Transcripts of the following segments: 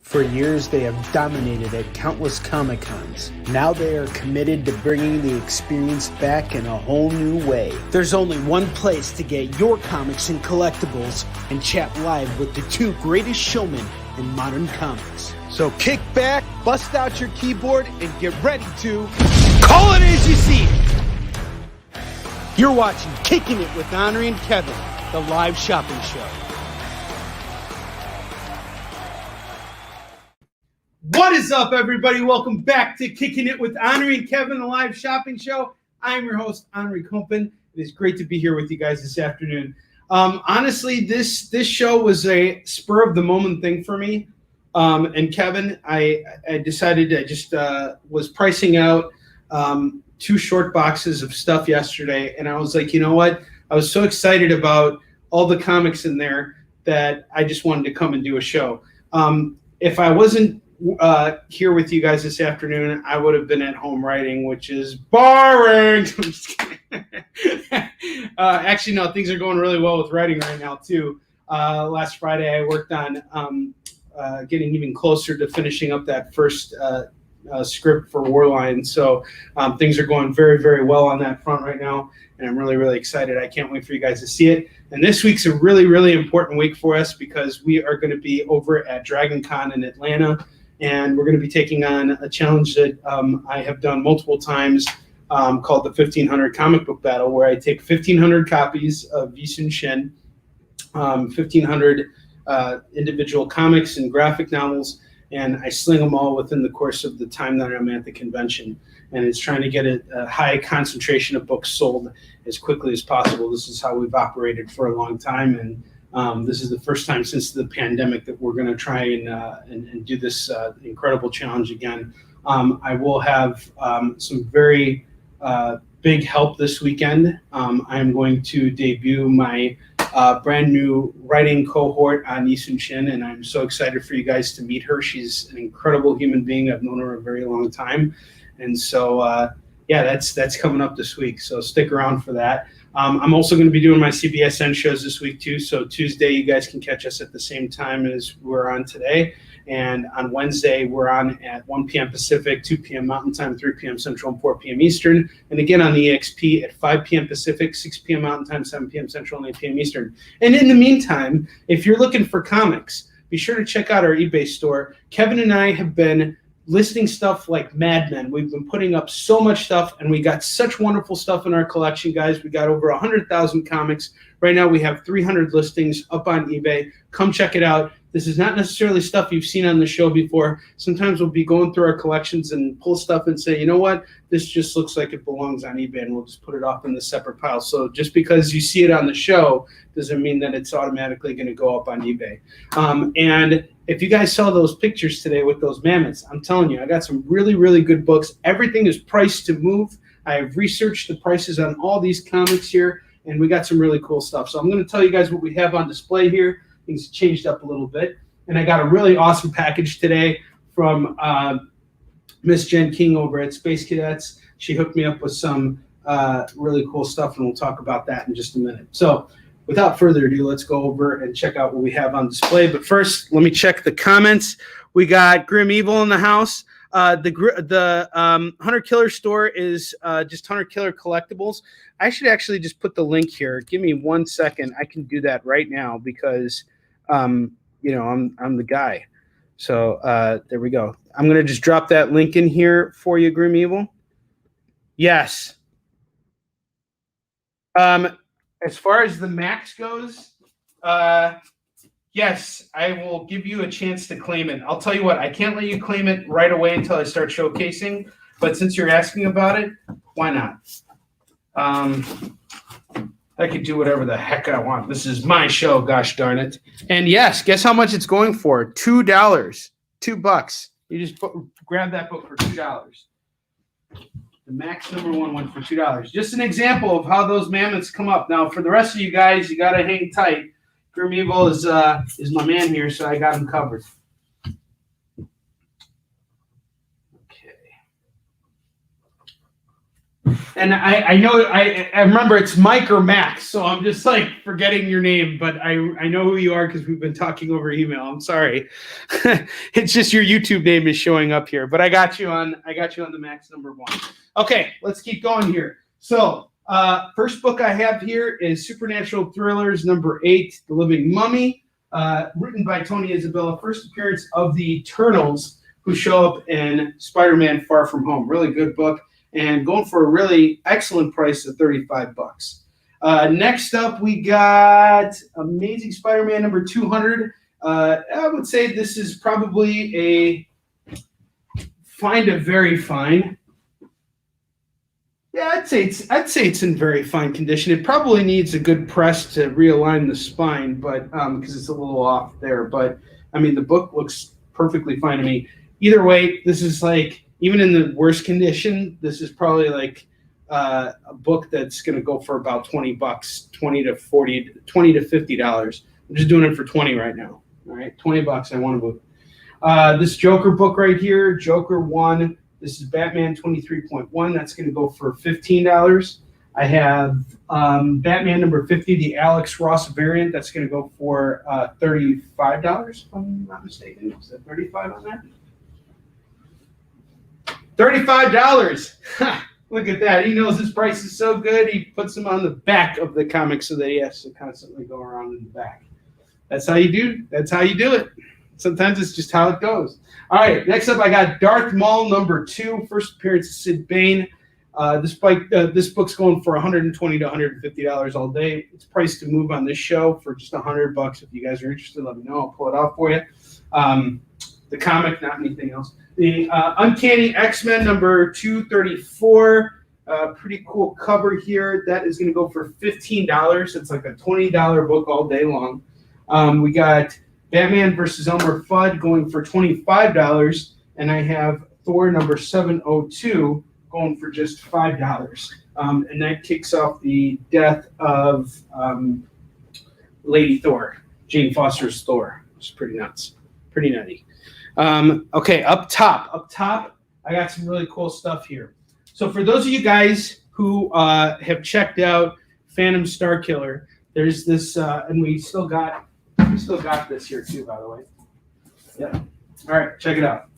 For years, they have dominated at countless Comic-Cons. Now they are committed to bringing the experience back in a whole new way. There's only one place to get your comics and collectibles and chat live with the two greatest showmen in modern comics. So kick back, bust out your keyboard, and get ready to call it as you see it. You're watching Kickin' It with Onrie and Kevin, the live shopping show. What is up, everybody? Welcome back to Kickin' It with Onrie and Kevin, the live shopping show. I'm your host, Onrie Kompin. It is great to be here with you guys this afternoon. Honestly, this show was a spur of the moment thing for me. And Kevin, I decided I just was pricing out 2 short boxes of stuff yesterday, and I was like, you know what? I was so excited about all the comics in there that I just wanted to come and do a show. If I wasn't here with you guys this afternoon, I would have been at home writing, which is boring. I'm just kidding. Actually, no, things are going really well with writing right now too. Last Friday, I worked on getting even closer to finishing up that first script for Warline. So things are going very, very well on that front right now, and I'm really, really excited. I can't wait for you guys to see it. And this week's a really, really important week for us because we are going to be over at Dragon Con in Atlanta. And we're going to be taking on a challenge that I have done multiple times called the 1500 Comic Book Battle, where I take 1500 copies of Yisun Shin, 1500 individual comics and graphic novels, and I sling them all within the course of the time that I'm at the convention. And it's trying to get a high concentration of books sold as quickly as possible. This is how we've operated for a long time, and this is the first time since the pandemic that we're going to try and do this incredible challenge again. I will have some very big help this weekend. I'm going to debut my brand new writing cohort on Yisun Shin, and I'm so excited for you guys to meet her. She's an incredible human being. I've known her a very long time. And so, yeah, that's coming up this week. So stick around for that. I'm also going to be doing my CBSN shows this week too. So Tuesday, you guys can catch us at the same time as we're on today. And on Wednesday, we're on at 1 p.m. Pacific, 2 p.m. Mountain Time, 3 p.m. Central, and 4 p.m. Eastern. And again on the EXP at 5 p.m. Pacific, 6 p.m. Mountain Time, 7 p.m. Central, and 8 p.m. Eastern. And in the meantime, if you're looking for comics, be sure to check out our eBay store. Kevin and I have been listing stuff like madmen. We've been putting up so much stuff, and we got such wonderful stuff in our collection, guys. We got over 100,000 comics. Right now we have 300 listings up on eBay. Come check it out. This is not necessarily stuff you've seen on the show before. Sometimes we'll be going through our collections and pull stuff and say, you know what, this just looks like it belongs on eBay, and we'll just put it off in the separate pile. So just because you see it on the show doesn't mean that it's automatically going to go up on eBay. And if you guys saw those pictures today with those mammoths, I'm telling you, I got some really, really good books. Everything is priced to move. I have researched the prices on all these comics here, and we got some really cool stuff. So I'm going to tell you guys what we have on display here. Things changed up a little bit. And I got a really awesome package today from Miss Jen King over at Space Cadets. She hooked me up with some really cool stuff, and we'll talk about that in just a minute. So without further ado, let's go over and check out what we have on display. But first, let me check the comments. We got Grim Evil in the house. The Hunter Killer store is just Hunter Killer collectibles. I should actually just put the link here. Give me 1 second. I can do that right now because you know, I'm the guy. So there we go. I'm going to just drop that link in here for you, Grim Evil. Yes. As far as the max goes, yes, I will give you a chance to claim it. I'll tell you what, I can't let you claim it right away until I start showcasing. But since you're asking about it, why not? I could do whatever the heck I want. This is my show, gosh darn it. And yes, guess how much it's going for? $2. $2. You just grab that book for $2. The max #1 went for $2. Just an example of how those mammoths come up. Now, for the rest of you guys, you got to hang tight. Grim Evil is my man here, so I got him covered. Okay. And I know I remember it's Mike or Max, so I'm just like forgetting your name, but I know who you are because we've been talking over email. I'm sorry. It's just your YouTube name is showing up here, but I got you on the Max number 1. Okay, let's keep going here. So first book I have here is Supernatural Thrillers number 8, The Living Mummy, written by Tony Isabella. First appearance of the Eternals, who show up in Spider-Man Far From Home. Really good book. And going for a really excellent price of $35. Next up, we got Amazing Spider-Man number 200. I would say this is probably a very fine. Yeah, I'd say it's in very fine condition. It probably needs a good press to realign the spine, but because it's a little off there. But I mean, the book looks perfectly fine to me. Either way, this is like, even in the worst condition, this is probably like a book that's going to go for about $20, $20 to $50. I'm just doing it for 20 right now. All right, $20. I want to move. This Joker book right here, Joker 1. This is Batman 23.1. That's going to go for $15. I have Batman number 50, the Alex Ross variant. That's going to go for $35, if I'm not mistaken. Is that 35 on that? $35. Look at that. He knows his price is so good, he puts them on the back of the comic so that he has to constantly go around in the back. That's how you do it. Sometimes it's just how it goes. All right, next up I got Darth Maul number 2, first appearance of Sid Bain. This book's going for $120 to $150 all day. It's priced to move on this show for just $100. If you guys are interested, let me know. I'll pull it off for you. The comic, not anything else. The Uncanny X-Men number 234, pretty cool cover here. That is going to go for $15. It's like a $20 book all day long. We got Batman versus Elmer Fudd going for $25, and I have Thor number 702 going for just $5. And that kicks off the death of Lady Thor, Jane Foster's Thor. It's pretty nuts, pretty nutty. Okay, up top, I got some really cool stuff here. So for those of you guys who have checked out Phantom Starkiller, there's this, and we still got this here too, by the way. Yeah. All right, check it out.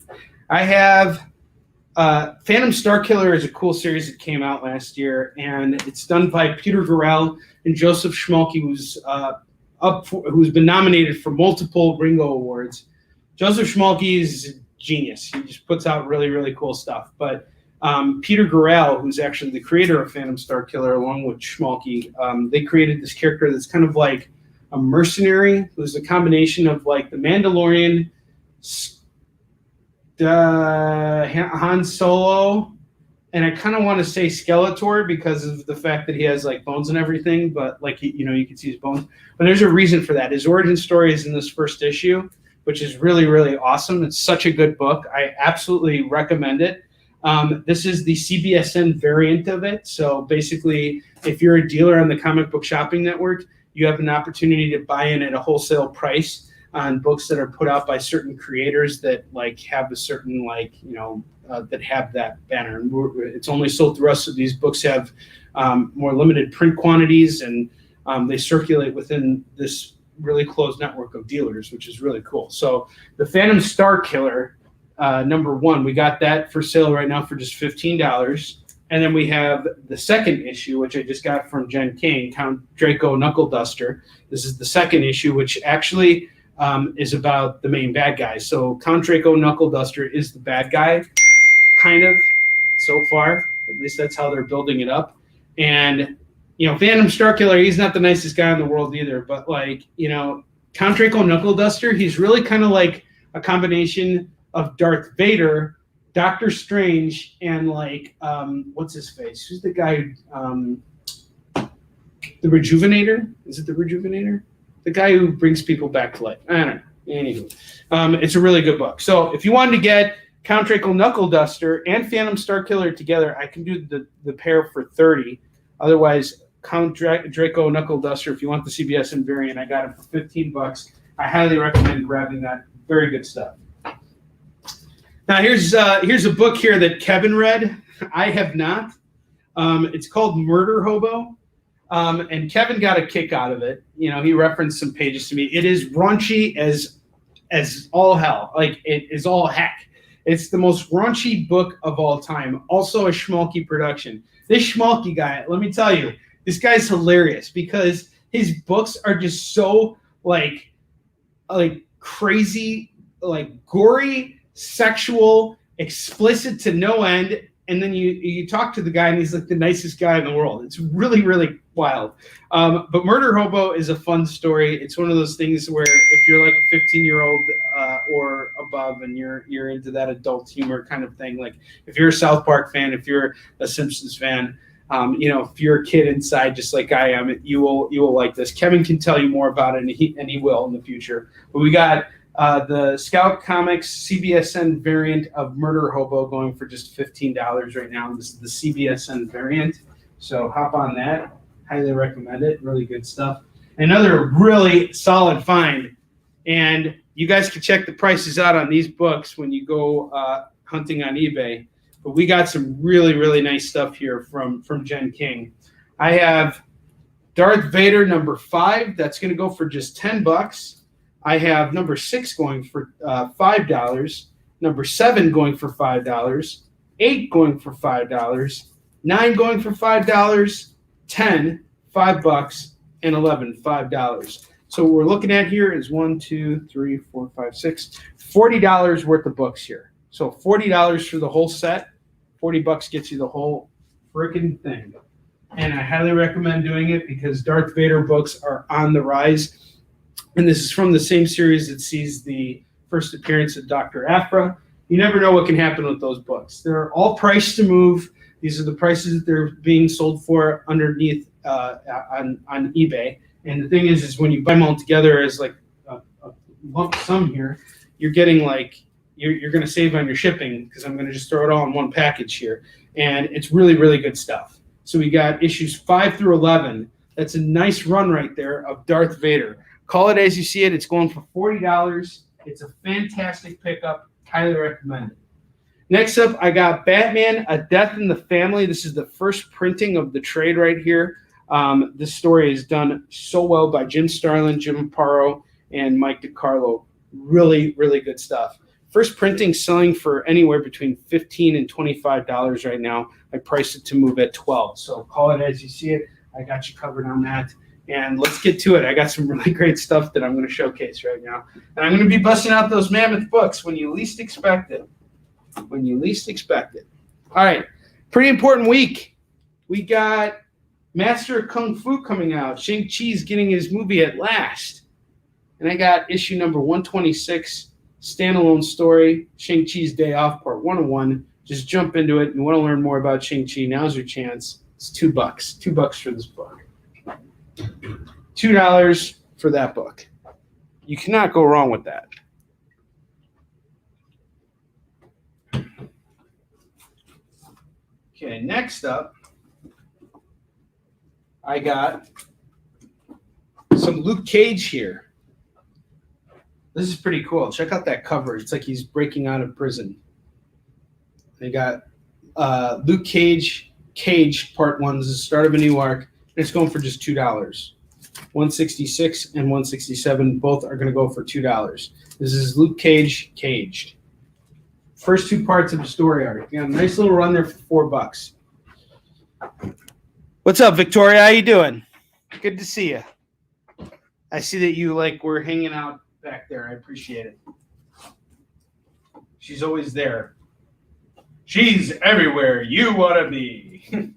I have Phantom Starkiller is a cool series that came out last year, and it's done by Peter Gorell and Joseph Schmalke, who's been nominated for multiple Ringo Awards. Joseph Schmalke is a genius. He just puts out really, really cool stuff. But Peter Gorell, who's actually the creator of Phantom Starkiller, along with Schmalke, they created this character that's kind of like a mercenary, who's a combination of like the Mandalorian, Han Solo, and I kind of want to say Skeletor because of the fact that he has like bones and everything, but like, you can see his bones. But there's a reason for that. His origin story is in this first issue, which is really, really awesome. It's such a good book. I absolutely recommend it. This is the CBSN variant of it. So basically, if you're a dealer on the Comic Book Shopping Network, you have an opportunity to buy in at a wholesale price on books that are put out by certain creators that like have a certain that have that banner. And it's only sold through us. So these books have more limited print quantities, and they circulate within this really close network of dealers, which is really cool. So the Phantom Starkiller number 1, we got that for sale right now for just $15. And then we have the second issue, which I just got from Jen King, Count Draco Knuckle Duster. This is the second issue, which actually is about the main bad guy. So Count Draco Knuckle Duster is the bad guy, kind of, so far. At least that's how they're building it up. And Phantom Starkiller, he's not the nicest guy in the world either, but Count Draco Knuckle Duster, he's really kind of like a combination of Darth Vader, Doctor Strange, and what's his face? Who's the guy? The Rejuvenator? Is it the Rejuvenator? The guy who brings people back to life. I don't know. Anywho, it's a really good book. So if you wanted to get Count Draco Knuckle Duster and Phantom Starkiller together, I can do the pair for $30. Otherwise, Count Draco Knuckle Duster, if you want the CBSN variant, I got it for $15. I highly recommend grabbing that. Very good stuff. Now here's a book here that Kevin read. I have not. It's called Murder Hobo. And Kevin got a kick out of it. You know, he referenced some pages to me. It is raunchy as all hell. Like, it is all heck. It's the most raunchy book of all time. Also a schmalky production. This schmalky guy, let me tell you, this guy's hilarious because his books are just so like crazy, like gory, sexual, explicit to no end. And then you talk to the guy and he's like the nicest guy in the world. It's really, really wild. But Murder Hobo is a fun story. It's one of those things where if you're like a 15-year-old or above and you're into that adult humor kind of thing, like if you're a South Park fan, if you're a Simpsons fan, if you're a kid inside just like I am, you will like this. Kevin can tell you more about it, and he will in the future. But we got the Scout Comics CBSN variant of Murder Hobo going for just $15 right now. This is the CBSN variant, so hop on that. Highly recommend it. Really good stuff. Another really solid find, and you guys can check the prices out on these books when you go hunting on eBay. But we got some really, really nice stuff here from Jen King. I have Darth Vader number 5. That's going to go for just $10. I have number 6 going for $5. Number 7 going for $5. 8 going for $5. 9 going for $5. 10, $5, and 11, $5. So what we're looking at here is $40 worth of books here. So $40 for the whole set. $40 gets you the whole freaking thing. And I highly recommend doing it because Darth Vader books are on the rise. And this is from the same series that sees the first appearance of Dr. Aphra. You never know what can happen with those books. They're all priced to move. These are the prices that they're being sold for underneath on eBay. And the thing is when you buy them all together as like a lump sum here, you're getting like, you're going to save on your shipping because I'm going to just throw it all in one package here. And it's really, really good stuff. So we got issues 5 through 11. That's a nice run right there of Darth Vader. Call it as you see it. It's going for $40. It's a fantastic pickup. Highly recommend it. Next up, I got Batman, A Death in the Family. This is the first printing of the trade right here. This story is done so well by Jim Starlin, Jim Aparo, and Mike DiCarlo. Really, really good stuff. First printing selling for anywhere between $15 and $25 right now. I priced it to move at $12. So call it as you see it. I got you covered on that. And let's get to it. I got some really great stuff that I'm going to showcase right now. And I'm going to be busting out those mammoth books when you least expect it. When you least expect it. All right. Pretty important week. We got Master of Kung Fu coming out. Shang-Chi's getting his movie at last. And I got issue number 126, standalone story, Shang-Chi's Day Off, part 101. Just jump into it. You want to learn more about Shang-Chi, now's your chance. It's $2. $2 for this book. $2 for that book. You cannot go wrong with that. Okay, next up, I got some Luke Cage here. This is pretty cool. Check out that cover. It's like he's breaking out of prison. They got Luke Cage, part 1. This is the start of a new arc. It's going for just $2. 166 and 167 both are going to go for $2. This is Luke Cage, Caged. First 2 parts of the story arc. You got a nice little run there for $4. What's up, Victoria? How you doing? Good to see you. I see that you were hanging out back there. I appreciate it. She's always there. She's everywhere you want to be.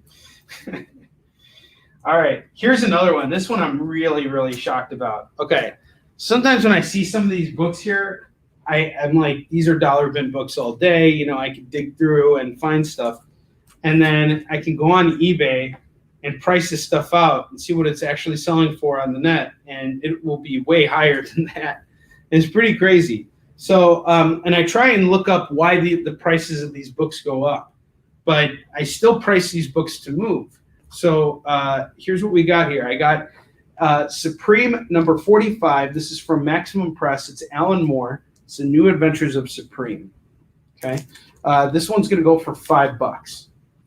All right, here's another one. This one I'm really, really shocked about. Okay, sometimes when I see some of these books here, I'm like, these are dollar bin books all day. You know, I can dig through and find stuff. And then I can go on eBay and price this stuff out and see what it's actually selling for on the net. And it will be way higher than that. And it's pretty crazy. So, and I try and look up why the prices of these books go up. But I still price these books to move. So here's what we got here. I got Supreme number 45. This is from Maximum Press. It's Alan Moore. It's the New Adventures of Supreme. Okay. This one's going to go for $5.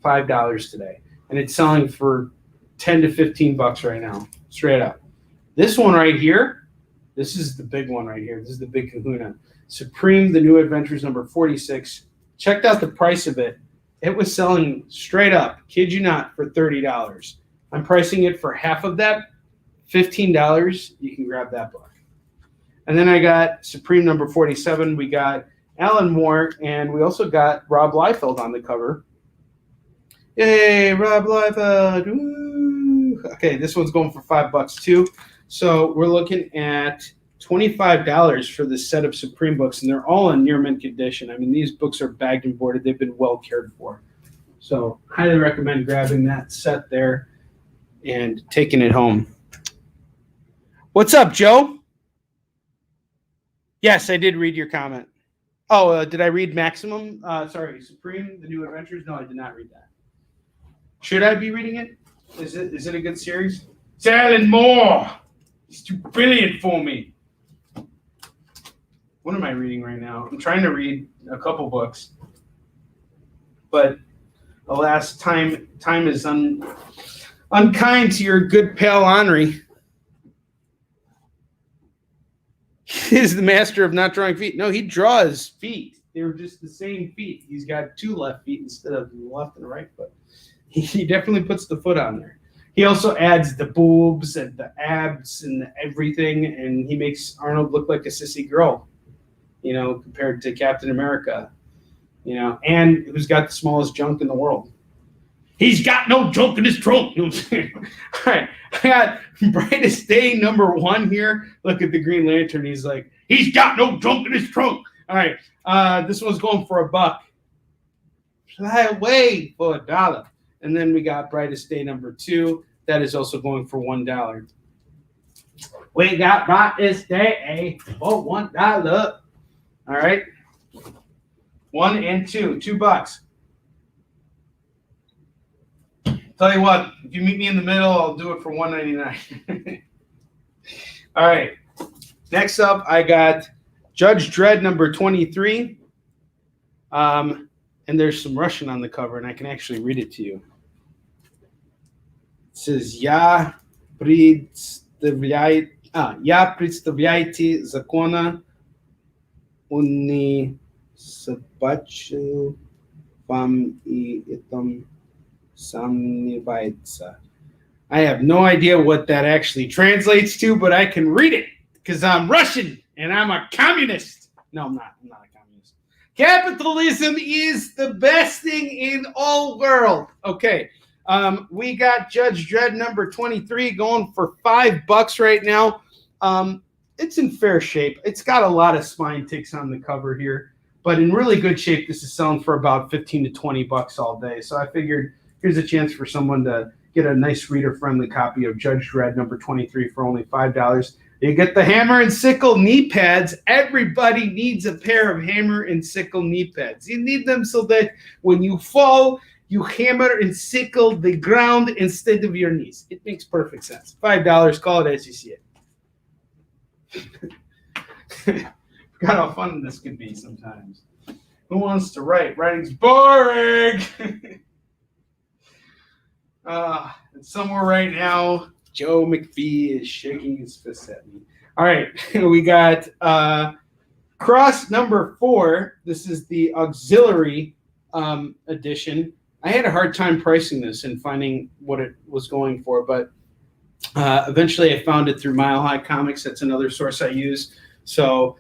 $5 today. and it's selling for 10 to 15 bucks right now, straight up. This one right here, this is the big one right here. This is the big kahuna. Supreme, the New Adventures number 46. Checked out the price of it. It was selling straight up, kid you not, for $30. I'm pricing it for half of that, $15. You can grab that book. And then I got Supreme number 47. We got Alan Moore, and we also got Rob Liefeld on the cover. Yay, Rob Liefeld. Woo. Okay, this one's going for $5 too. So we're looking at $25 for this set of Supreme books, and they're all in near mint condition. I mean, these books are bagged and boarded. They've been well cared for. So highly recommend grabbing that set there and taking it home. What's up, Joe? Yes, I did read your comment. Oh, did I read Maximum? Supreme, the New Adventures? No, I did not read that. Should I be reading it? Is it a good series? It's Alan Moore. He's too brilliant for me. What am I reading right now? I'm trying to read a couple books, but alas, time is unkind to your good pal Onrie. He's the master of not drawing feet. No, he draws feet. They're just the same feet. He's got two left feet instead of the left and the right foot. He definitely puts the foot on there. He also adds the boobs and the abs and everything, and he makes Arnold look like a sissy girl, compared to Captain America, and who's got the smallest junk in the world. He's got no junk in his trunk. You know what I'm saying? All right, I got Brightest Day number 1 here. Look at the Green Lantern. He's like, he's got no junk in his trunk. All right, this one's going for $1. Fly away for $1. And then we got Brightest Day number 2. That is also going for $1. We got Brightest Day for $1. All right. 1 and 2. $2. Tell you what, if you meet me in the middle, I'll do it for $1.99. All right. Next up, I got Judge Dredd number 23. And there's some Russian on the cover, and I can actually read it to you. It says, Я представляете закона не собачил вам и этом сомневается. I have no idea what that actually translates to, but I can read it because I'm Russian and I'm a communist. No, I'm not. I'm not a communist. Capitalism is the best thing in all world. Okay. We got Judge Dredd number 23 going for $5 right now. It's in fair shape. It's got a lot of spine ticks on the cover here, but in really good shape. This is selling for about 15 to 20 bucks all day. So I figured here's a chance for someone to get a nice reader-friendly copy of Judge Dredd number 23 for only $5. You get the hammer and sickle knee pads. Everybody needs a pair of hammer and sickle knee pads. You need them so that when you fall, you hammer and sickle the ground instead of your knees. It makes perfect sense. $5, call it as you see it. Forgot how fun this could be sometimes. Who wants to write? Writing's boring. And somewhere right now, Joe McPhee is shaking his fist at me. All right, we got Cross number 4. This is the auxiliary edition. I had a hard time pricing this and finding what it was going for, but eventually I found it through Mile High Comics. That's another source I use. So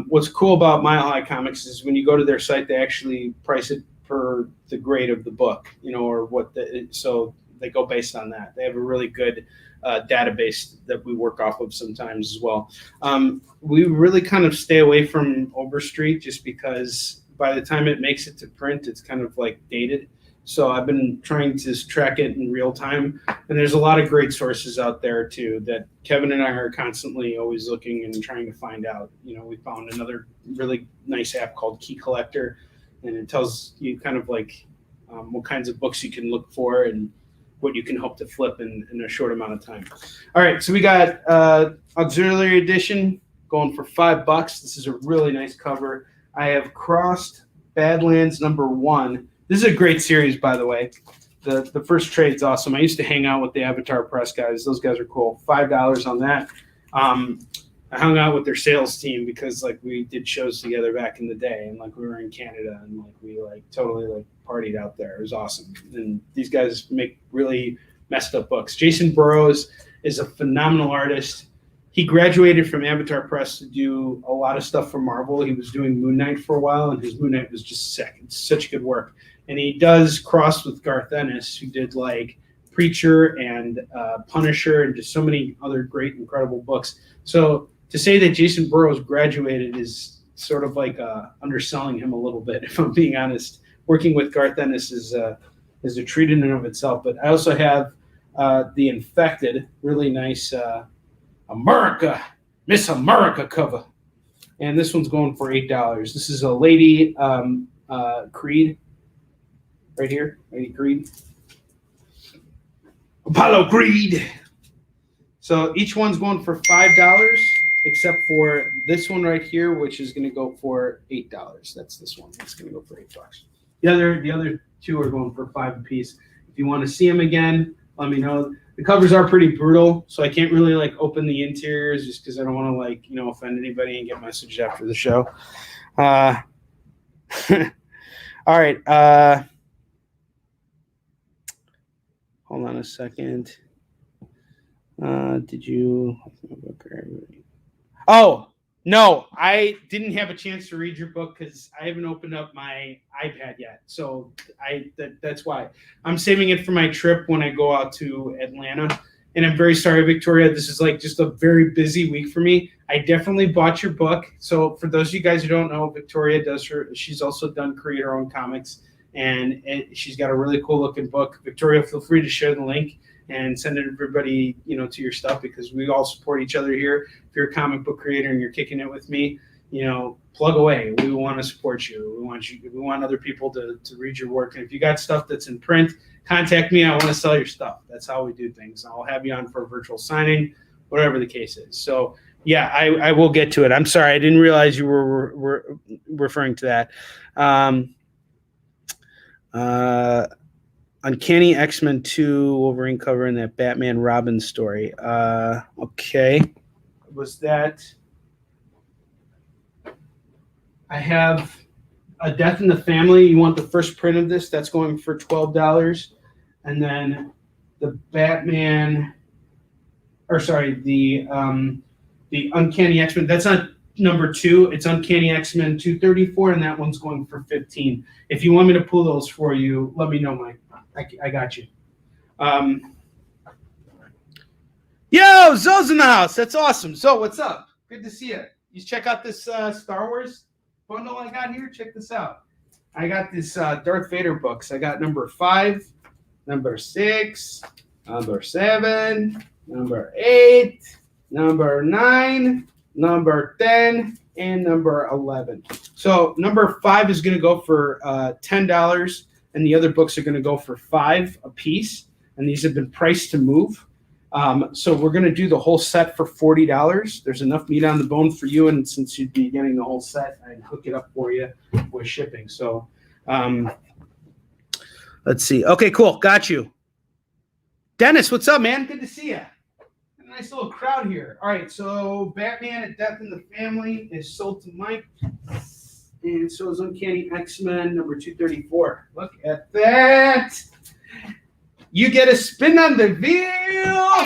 what's cool about Mile High Comics is when you go to their site, they actually price it per the grade of the book, or what so they go based on that. They have a really good database that we work off of sometimes as well. We really kind of stay away from Overstreet just because by the time it makes it to print, it's kind of like dated. So I've been trying to track it in real time. And there's a lot of great sources out there too that Kevin and I are constantly always looking and trying to find out. We found another really nice app called Key Collector, and it tells you kind of like what kinds of books you can look for and what you can hope to flip in a short amount of time. All right, so we got auxiliary edition going for $5. This is a really nice cover. I have Crossed Badlands number 1. This is a great series, by the way. the first trade's awesome. I used to hang out with the Avatar Press guys. Those guys are cool. $5 on that. I hung out with their sales team because like we did shows together back in the day, and like we were in Canada, and like we like totally like partied out there. It was awesome. And these guys make really messed up books. Jason Burrows is a phenomenal artist. He graduated from Avatar Press to do a lot of stuff for Marvel. He was doing Moon Knight for a while, and his Moon Knight was just sick. It's such good work. And he does cross with Garth Ennis, who did like Preacher and Punisher and just so many other great, incredible books. So to say that Jason Burrows graduated is sort of like underselling him a little bit, if I'm being honest. Working with Garth Ennis is a treat in and of itself. But I also have The Infected, really nice America, Miss America cover. And this one's going for $8. This is a Lady Creed. Right here, Lady Creed. Apollo Creed. So each one's going for $5, except for this one right here, which is going to go for $8. That's this one. It's going to go for $8. The other two are going for $5 apiece. If you want to see them again, let me know. The covers are pretty brutal, so I can't really like open the interiors just because I don't want to like offend anybody and get messaged after the show. All right. Hold on a second. Did you? Oh, no, I didn't have a chance to read your book because I haven't opened up my iPad yet. So that's why. I'm saving it for my trip when I go out to Atlanta. And I'm very sorry, Victoria. This is like just a very busy week for me. I definitely bought your book. So for those of you guys who don't know, Victoria she's also done create her own comics. And she's got a really cool looking book. Victoria, feel free to share the link and send it everybody, to your stuff because we all support each other here. If you're a comic book creator and you're kicking it with me, plug away. We want to support you. We want other people to read your work. And if you got stuff that's in print, contact me. I want to sell your stuff. That's how we do things. I'll have you on for a virtual signing, whatever the case is. So yeah, I will get to it. I'm sorry. I didn't realize you were referring to that. Uncanny X-Men 2 Wolverine cover in that Batman Robin story. Okay. Was that? I have A Death in the Family. You want the first print of this? That's going for $12. And then the Batman, the Uncanny X-Men. That's not number 2. It's Uncanny X-Men 234, and that one's going for $15. If you want me to pull those for you, let me know, Mike. I got you. Yo, Zoe's in the house. That's awesome. Zoe, what's up? Good to see you. You check out this Star Wars bundle I got here. Check this out. I got this Darth Vader books. I got number 5, number 6, number 7, number 8, number 9, number 10, and number 11. So number 5 is going to go for $10, and the other books are going to go for $5 a piece, and these have been priced to move. So we're going to do the whole set for $40. There's enough meat on the bone for you, and since you'd be getting the whole set, I'd hook it up for you with shipping. So let's see. Okay, cool. Got you. Dennis, what's up, man? Good to see you. Nice little crowd here. All right, so Batman: A Death in the Family is sold to Mike, and so is Uncanny X-Men number 234. Look at that. You get a spin on the wheel.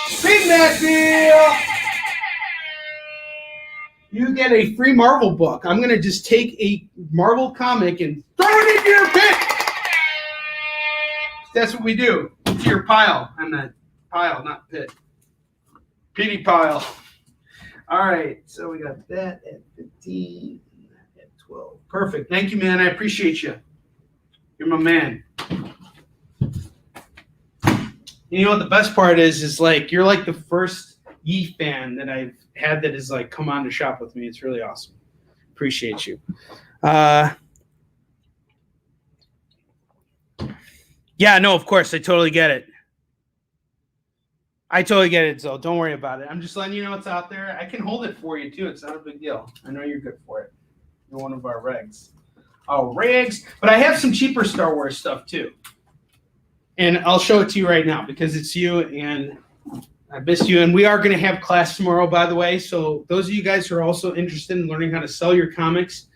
Spin that wheel. You get a free Marvel book. I'm going to just take a Marvel comic and throw it into your pit. That's what we do. To your pile. I'm not pile, not pit. Pity pile. All right. So we got that at 15, that at 12. Perfect. Thank you, man. I appreciate you. You're my man. You know what the best part is like you're like the first Yee fan that I've had that is like come on to shop with me. It's really awesome. Appreciate you. Yeah, no, of course. I totally get it. So don't worry about it. I'm just letting you know it's out there. I can hold it for you, too. It's not a big deal. I know you're good for it. You're one of our regs. rigs. But I have some cheaper Star Wars stuff too. And I'll show it to you right now because it's you and I missed you. And we are going to have class tomorrow, by the way. So those of you guys who are also interested in learning how to sell your comics,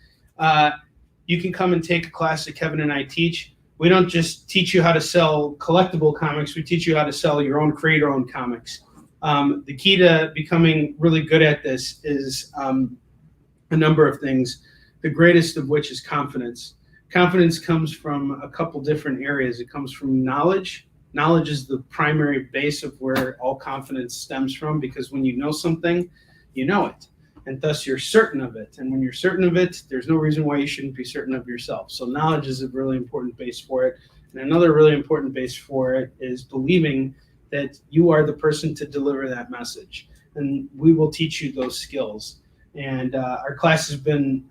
you can come and take a class that Kevin and I teach. We don't just teach you how to sell collectible comics. We teach you how to sell your own creator-owned comics. The key to becoming really good at this is a number of things, the greatest of which is confidence. Confidence comes from a couple different areas. It comes from knowledge. Knowledge is the primary base of where all confidence stems from, because when you know something, you know it, and thus you're certain of it. And when you're certain of it, there's no reason why you shouldn't be certain of yourself. So knowledge is a really important base for it. And another really important base for it is believing that you are the person to deliver that message. And we will teach you those skills. And our class has been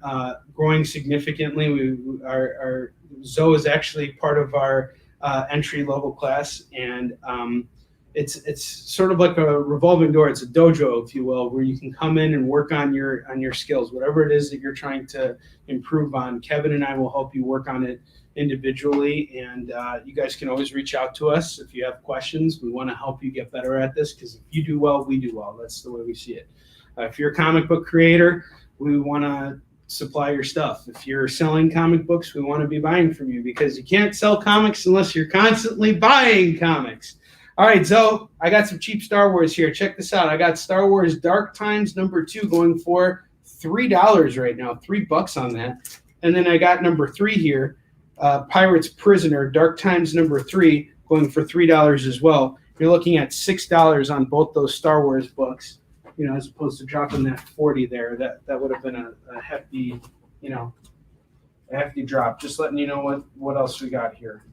growing significantly. Our Zoe is actually part of our entry level class, and it's sort of like a revolving door. It's a dojo, if you will, where you can come in and work on your skills, whatever it is that you're trying to improve on. Kevin and I will help you work on it individually, and you guys can always reach out to us if you have questions. We want to help you get better at this, because if you do well, we do well. That's the way we see it. If you're a comic book creator, we want to supply your stuff. If you're selling comic books, we want to be buying from you, because you can't sell comics unless you're constantly buying comics. All right, so I got some cheap Star Wars here. Check this out. I got Star Wars Dark Times #2 going for $3 right now, $3 on that. And then I got #3 here, Pirate's Prisoner, Dark Times #3, going for $3 as well. You're looking at $6 on both those Star Wars books. You know, as opposed to dropping that 40 there, that would have been a hefty, a hefty drop. Just letting you know what else we got here.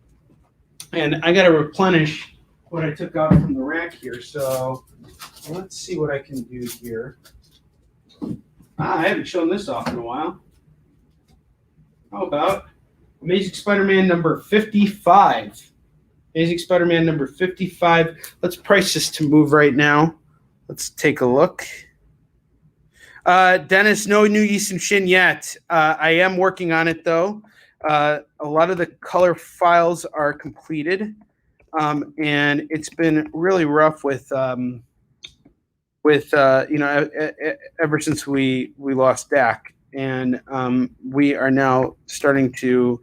And I got to replenish what I took out from the rack here. So let's see what I can do here. I haven't shown this off in a while. How about Amazing Spider-Man #55? Amazing Spider-Man #55. Let's price this to move right now. Let's take a look. Dennis, no new Easton Shin yet. I am working on it, though. A lot of the color files are completed, and it's been really rough with ever since we lost Dak, and we are now starting to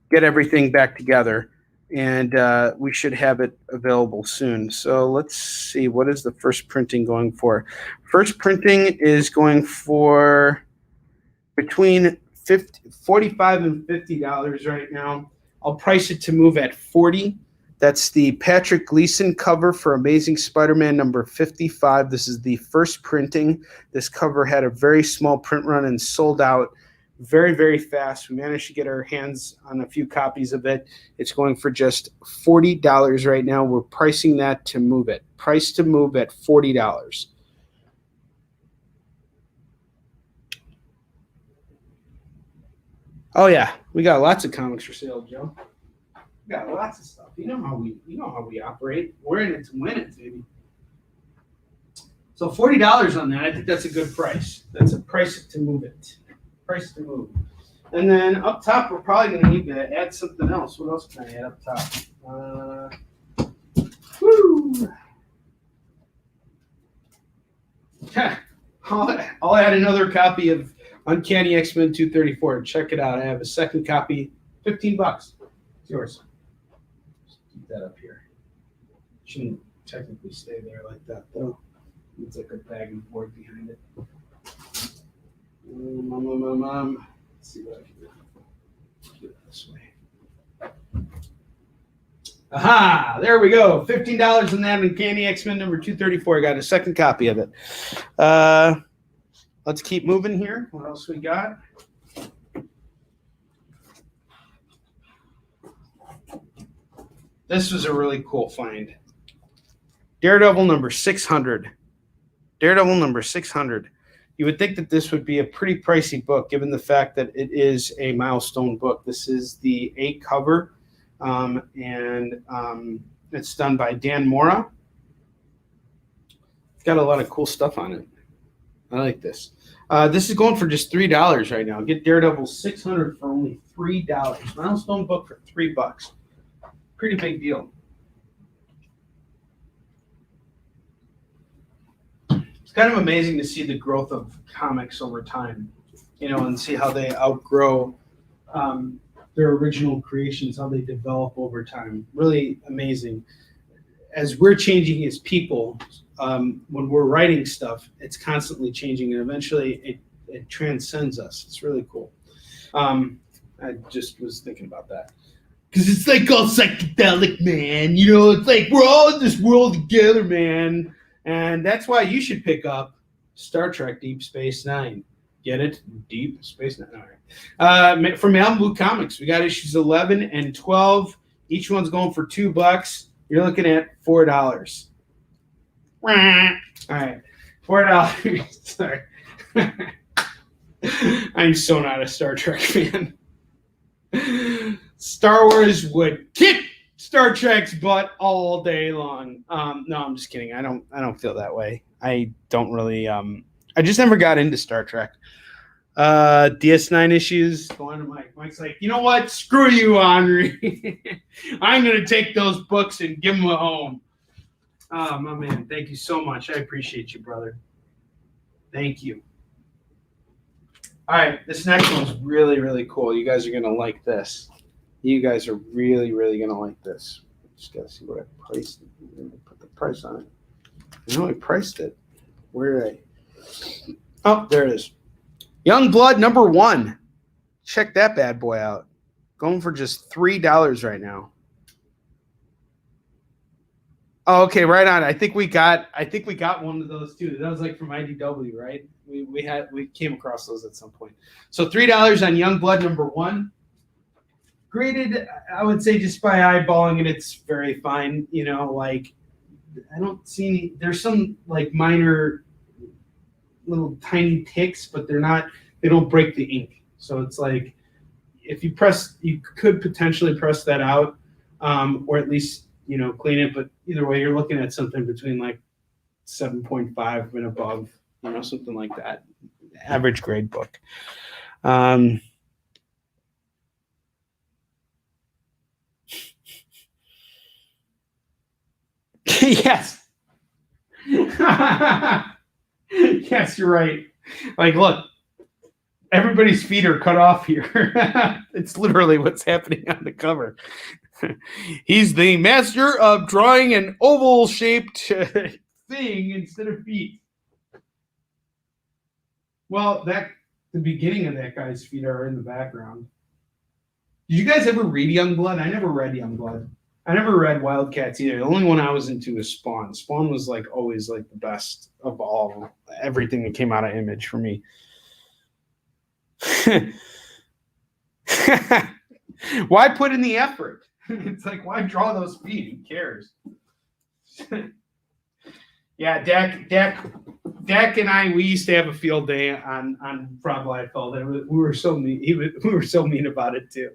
get everything back together. And we should have it available soon. So let's see, what is the first printing going for? First printing is going for between $45 and $50 right now. I'll price it to move at $40. That's the Patrick Gleason cover for Amazing Spider-Man #55. This is the first printing. This cover had a very small print run and sold out very, very fast. We managed to get our hands on a few copies of it. It's going for just $40 right now. We're pricing that to move it. Price to move at $40. Oh yeah, we got lots of comics for sale, Joe. We got lots of stuff. You know how we operate. We're in it to win it, baby. So $40 on that. I think that's a good price. That's a price to move it. Price to move. And then up top, we're probably going to need to add something else. What else can I add up top? I'll add another copy of Uncanny X-Men 234. Check it out. I have a second copy, $15. It's yours. Just keep that up here. Shouldn't technically stay there like that, though. It's like a bag and board behind it. Let's see what I can do. Do it this way. Aha! There we go. $15 on that Uncanny X-Men #234. I got a second copy of it. Let's keep moving here. What else we got? This was a really cool find. Daredevil #600. Daredevil #600. You would think that this would be a pretty pricey book, given the fact that it is a milestone book. This is the A cover, and it's done by Dan Mora. It's got a lot of cool stuff on it. I like this. This is going for just $3 right now. Get Daredevil 600 for only $3. Milestone book for $3. Pretty big deal. It's kind of amazing to see the growth of comics over time, and see how they outgrow their original creations, how they develop over time. Really amazing. As we're changing as people, when we're writing stuff, it's constantly changing, and eventually it transcends us. It's really cool. I just was thinking about that. Because it's like all psychedelic, man. It's like we're all in this world together, man. And that's why you should pick up Star Trek Deep Space Nine. Get it? Deep Space Nine. All right. From Malibu Comics, we got issues 11 and 12. Each one's going for $2. You're looking at $4. All right. $4. Sorry. I'm so not a Star Trek fan. Star Wars would kick Star Trek's butt all day long. No, I'm just kidding. I don't feel that way. I don't really. I just never got into Star Trek. DS9 issues. Going to Mike. Mike's like, you know what? Screw you, Onrie. I'm gonna take those books and give them a home. Oh, my man. Thank you so much. I appreciate you, brother. Thank you. All right, this next one's really, really cool. You guys are gonna like this. You guys are really, really going to like this. Just got to see what I priced it. Let me put the price on it. I know I priced it. Where did I? Oh, there it is. Young Blood #1. Check that bad boy out. Going for just $3 right now. Oh, okay, right on. I think we got one of those too. That was like from IDW, right? We came across those at some point. So $3 on Young Blood #1. Graded, I would say, just by eyeballing it, it's very fine. Like I don't see any. There's some like minor, little tiny ticks, but they don't break the ink. So it's like if you could potentially press that out, or at least clean it. But either way, you're looking at something between like 7.5 and above. Something like that. Average grade book. Yes. Yes, you're right. Like, look, everybody's feet are cut off here. It's literally what's happening on the cover. He's the master of drawing an oval-shaped thing instead of feet. Well, the beginning of that guy's feet are in the background. Did you guys ever read Youngblood? I never read Youngblood. I never read Wildcats either. The only one I was into was Spawn. Spawn was like always like the best of all everything that came out of Image for me. Why put in the effort? It's like, why draw those feet? Who cares? Yeah, Dak and I, we used to have a field day on Frog Liefeld, and we were so mean. We were so mean about it too.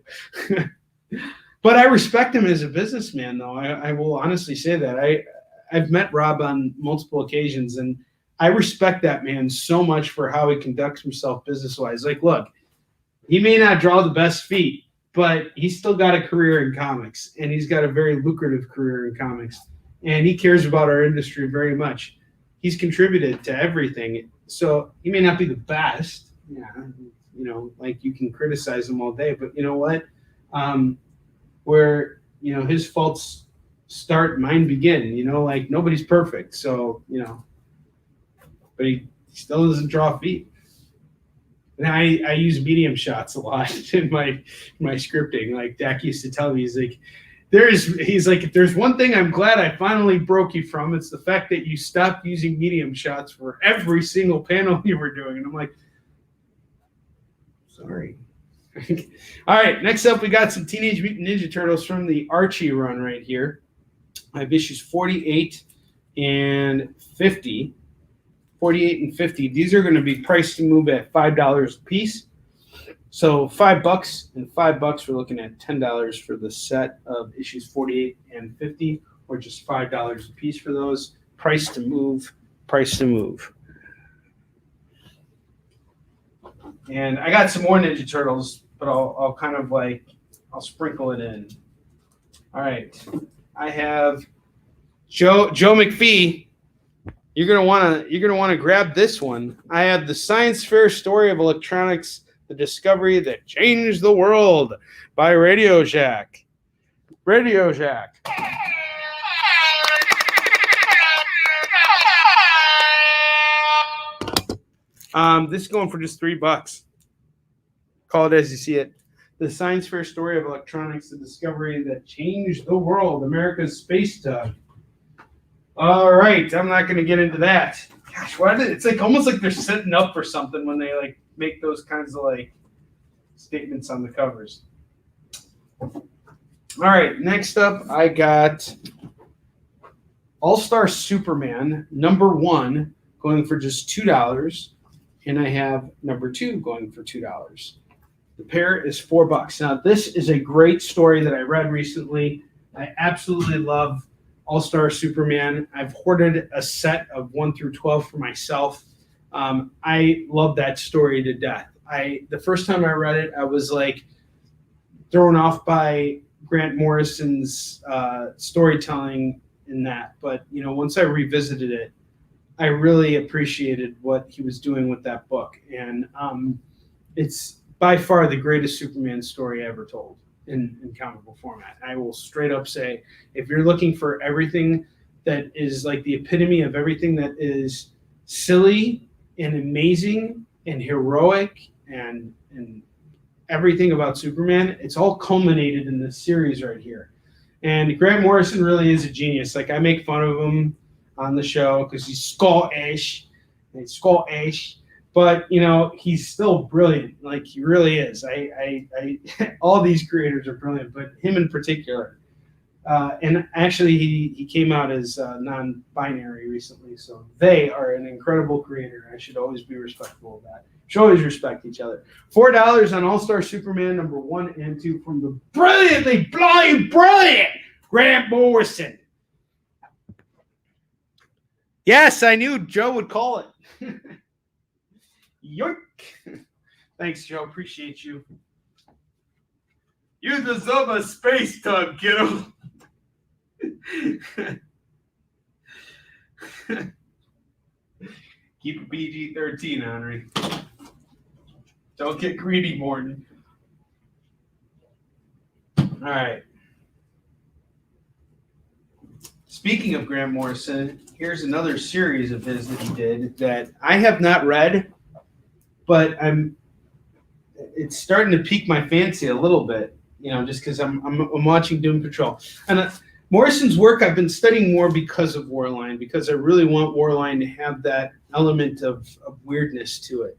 But I respect him as a businessman, though. I will honestly say that. I've met Rob on multiple occasions, and I respect that man so much for how he conducts himself business-wise. Like, look, he may not draw the best feet, but he's still got a career in comics, and he's got a very lucrative career in comics, and he cares about our industry very much. He's contributed to everything, so he may not be the best. Yeah, like you can criticize him all day, but you know what? Where his faults start, mine begin. Like nobody's perfect, so but he still doesn't draw feet. And I use medium shots a lot in my scripting. Like Dak used to tell me, he's like, if there's one thing I'm glad I finally broke you from, it's the fact that you stopped using medium shots for every single panel you were doing. And I'm like, sorry. All right, next up, we got some Teenage Mutant Ninja Turtles from the Archie run right here. I have issues 48 and 50. 48 and 50. These are going to be priced to move at $5 a piece. So $5 and $5. We're looking at $10 for the set of issues 48 and 50, or just $5 a piece for those. Price to move. Price to move. And I got some more Ninja Turtles, but I'll kind of I'll sprinkle it in. All right. I have Joe McPhee. You're gonna wanna grab this one. I have the science fair story of electronics, the discovery that changed the world by Radio Shack. Radio Shack. This is going for just $3. Call it as you see it. The science fair story of electronics, the discovery that changed the world, America's space tug. All right, I'm not going to get into that. Gosh, it's like almost like they're setting up for something when they make those kinds of statements on the covers. All right, next up I got All-Star Superman #1 going for just $2, and I have #2 going for $2. The pair is $4. Now, this is a great story that I read recently. I absolutely love All-Star Superman. I've hoarded a set of 1 through 12 for myself. I love that story to death. The first time I read it, I was thrown off by Grant Morrison's storytelling in that. But once I revisited it, I really appreciated what he was doing with that book, and it's by far the greatest Superman story ever told in comic book format. I will straight up say, if you're looking for everything that is the epitome of everything that is silly and amazing and heroic and everything about Superman, it's all culminated in this series right here. And Grant Morrison really is a genius. I make fun of him on the show because he's Scottish, but he's still brilliant. He really is. I all these creators are brilliant, but him in particular. And actually, he came out as non-binary recently, so they are an incredible creator. I should always be respectful of that. Should always respect each other. $4 on All-Star Superman #1 and 2 from the brilliant Grant Morrison. Yes, I knew Joe would call it. Yoink. Thanks, Joe. Appreciate you. You deserve a space tug, kiddo. Keep it PG-13, Onrie. Don't get greedy, Morton. All right. Speaking of Grant Morrison, here's another series of his that he did that I have not read, but it's starting to pique my fancy a little bit, just because I'm watching Doom Patrol. And Morrison's work I've been studying more because of Warline, because I really want Warline to have that element of weirdness to it.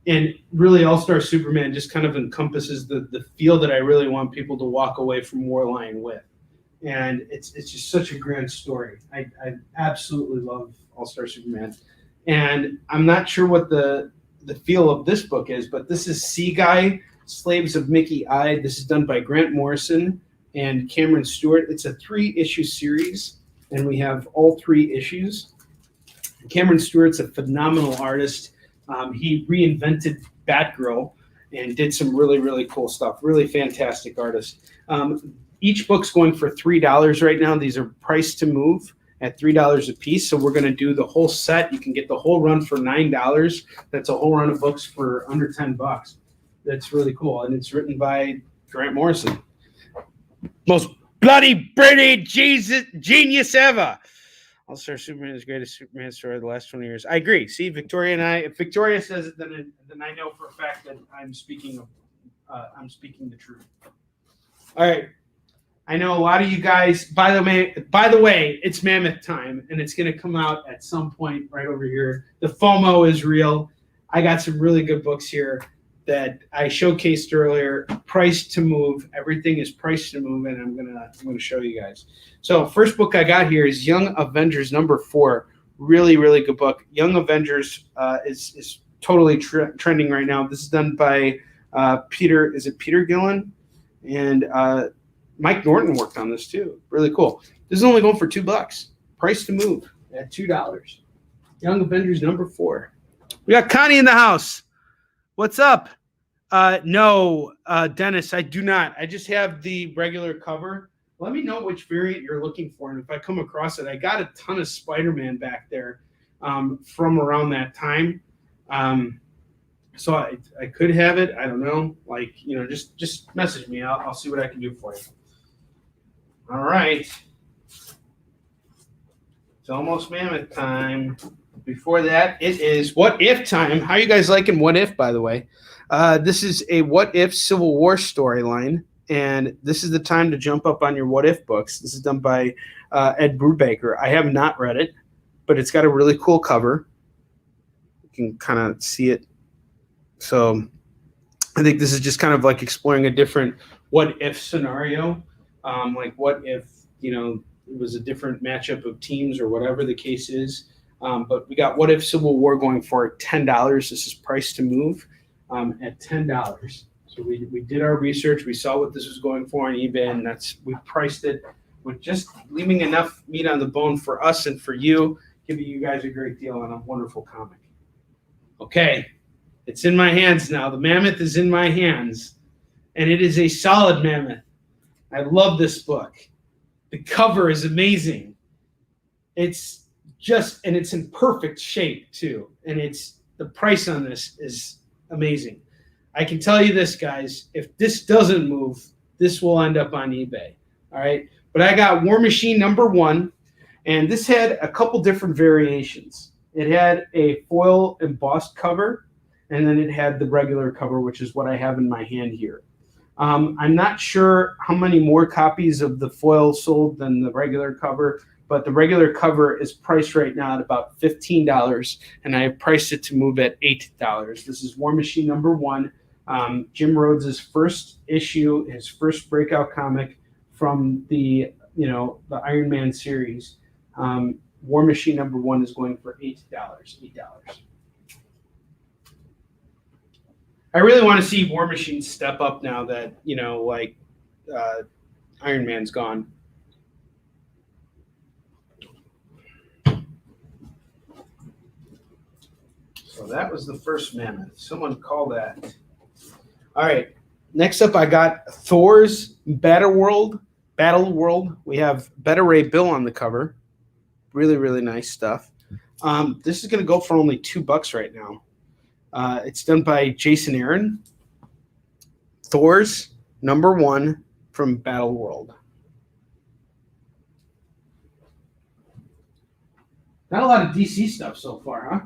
And really, All-Star Superman just kind of encompasses the feel that I really want people to walk away from Warline with. And it's just such a grand story. I absolutely love All-Star Superman. And I'm not sure what the feel of this book is, but this is Sea Guy, Slaves of Mickey I. This is done by Grant Morrison and Cameron Stewart. It's a 3-issue series, and we have all 3 issues. Cameron Stewart's a phenomenal artist. He reinvented Batgirl and did some really, really cool stuff. Really fantastic artist. Each book's going for $3 right now. These are priced to move at $3 a piece. So we're going to do the whole set. You can get the whole run for $9. That's a whole run of books for under $10. That's really cool. And it's written by Grant Morrison. Most bloody British genius ever. All-Star Superman is the greatest Superman story of the last 20 years. I agree. See, if Victoria says it, then I know for a fact that I'm speaking the truth. All right. I know a lot of you guys, by the way, it's Mammoth time, and it's going to come out at some point right over here. The FOMO is real. I got some really good books here that I showcased earlier. Priced to move. Everything is priced to move, and I'm gonna show you guys. So first book I got here is Young Avengers #4. Really, really good book. Young Avengers is totally trending right now. This is done by Peter. Is it Peter Gillen? And Mike Norton worked on this too. Really cool. This is only going for $2. Price to move at $2. Young Avengers #4. We got Connie in the house. What's up? No, Dennis, I do not. I just have the regular cover. Let me know which variant you're looking for, and if I come across it, I got a ton of Spider-Man back there from around that time. So I could have it. I don't know. Like, just message me. I'll see what I can do for you. All right. It's almost mammoth time. Before that, it is What If time. How are you guys liking What If, by the way? This is a What If Civil War storyline, and this is the time to jump up on your What If books. This is done by Ed Brubaker. I have not read it, but it's got a really cool cover. You can kind of see it. So I think this is just kind of like exploring a different what if scenario. Like what if, it was a different matchup of teams or whatever the case is. But we got What If Civil War going for $10. This is priced to move at $10. So we did our research. We saw what this was going for on eBay, and we priced it with just leaving enough meat on the bone for us and for you, giving you guys a great deal on a wonderful comic. Okay. It's in my hands now. The mammoth is in my hands, and it is a solid mammoth. I love this book. The cover is amazing. It's in perfect shape too, and the price on this is amazing. I can tell you this, guys. If this doesn't move, this will end up on eBay. All right, but I got War Machine #1, and this had a couple different variations. It had a foil embossed cover. And then it had the regular cover, which is what I have in my hand here. I'm not sure how many more copies of the foil sold than the regular cover, but the regular cover is priced right now at about $15, and I have priced it to move at $8. This is War Machine #1, Jim Rhodes' first issue, his first breakout comic from the Iron Man series. War Machine #1 is going for $8. I really want to see War Machine step up now that, Iron Man's gone. So that was the first mammoth. Someone call that. All right. Next up, I got Thor's Battle World. We have Beta Ray Bill on the cover. Really, really nice stuff. This is going to go for only $2 right now. It's done by Jason Aaron. Thor's #1 from Battle World. Not a lot of DC stuff so far, huh?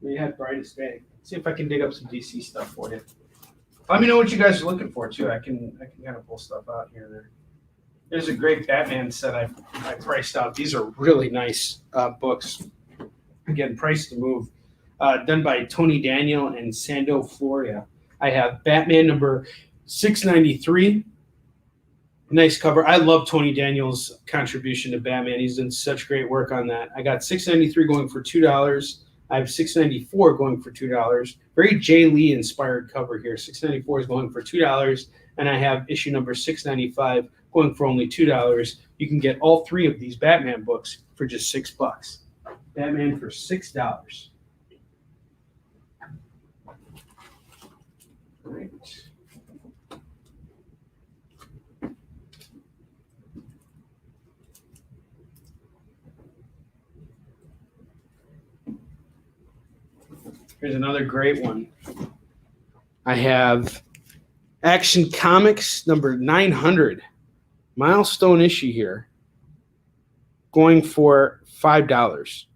We had Brightest Day. See if I can dig up some DC stuff for you. Let me know what you guys are looking for too. I can kind of pull stuff out here and there. There's a great Batman set I priced out. These are really nice books. Again, priced to move. Done by Tony Daniel and Sando Floria. I have Batman number 693. Nice cover. I love Tony Daniel's contribution to Batman. He's done such great work on that. I got 693 going for $2. I have 694 going for $2. Very Jay Lee inspired cover here. 694 is going for $2. And I have issue number 695 going for only $2. You can get all three of these Batman books for just $6. Batman for $6. Right. Here's another great one. I have Action Comics number 900, milestone issue here, going for $5.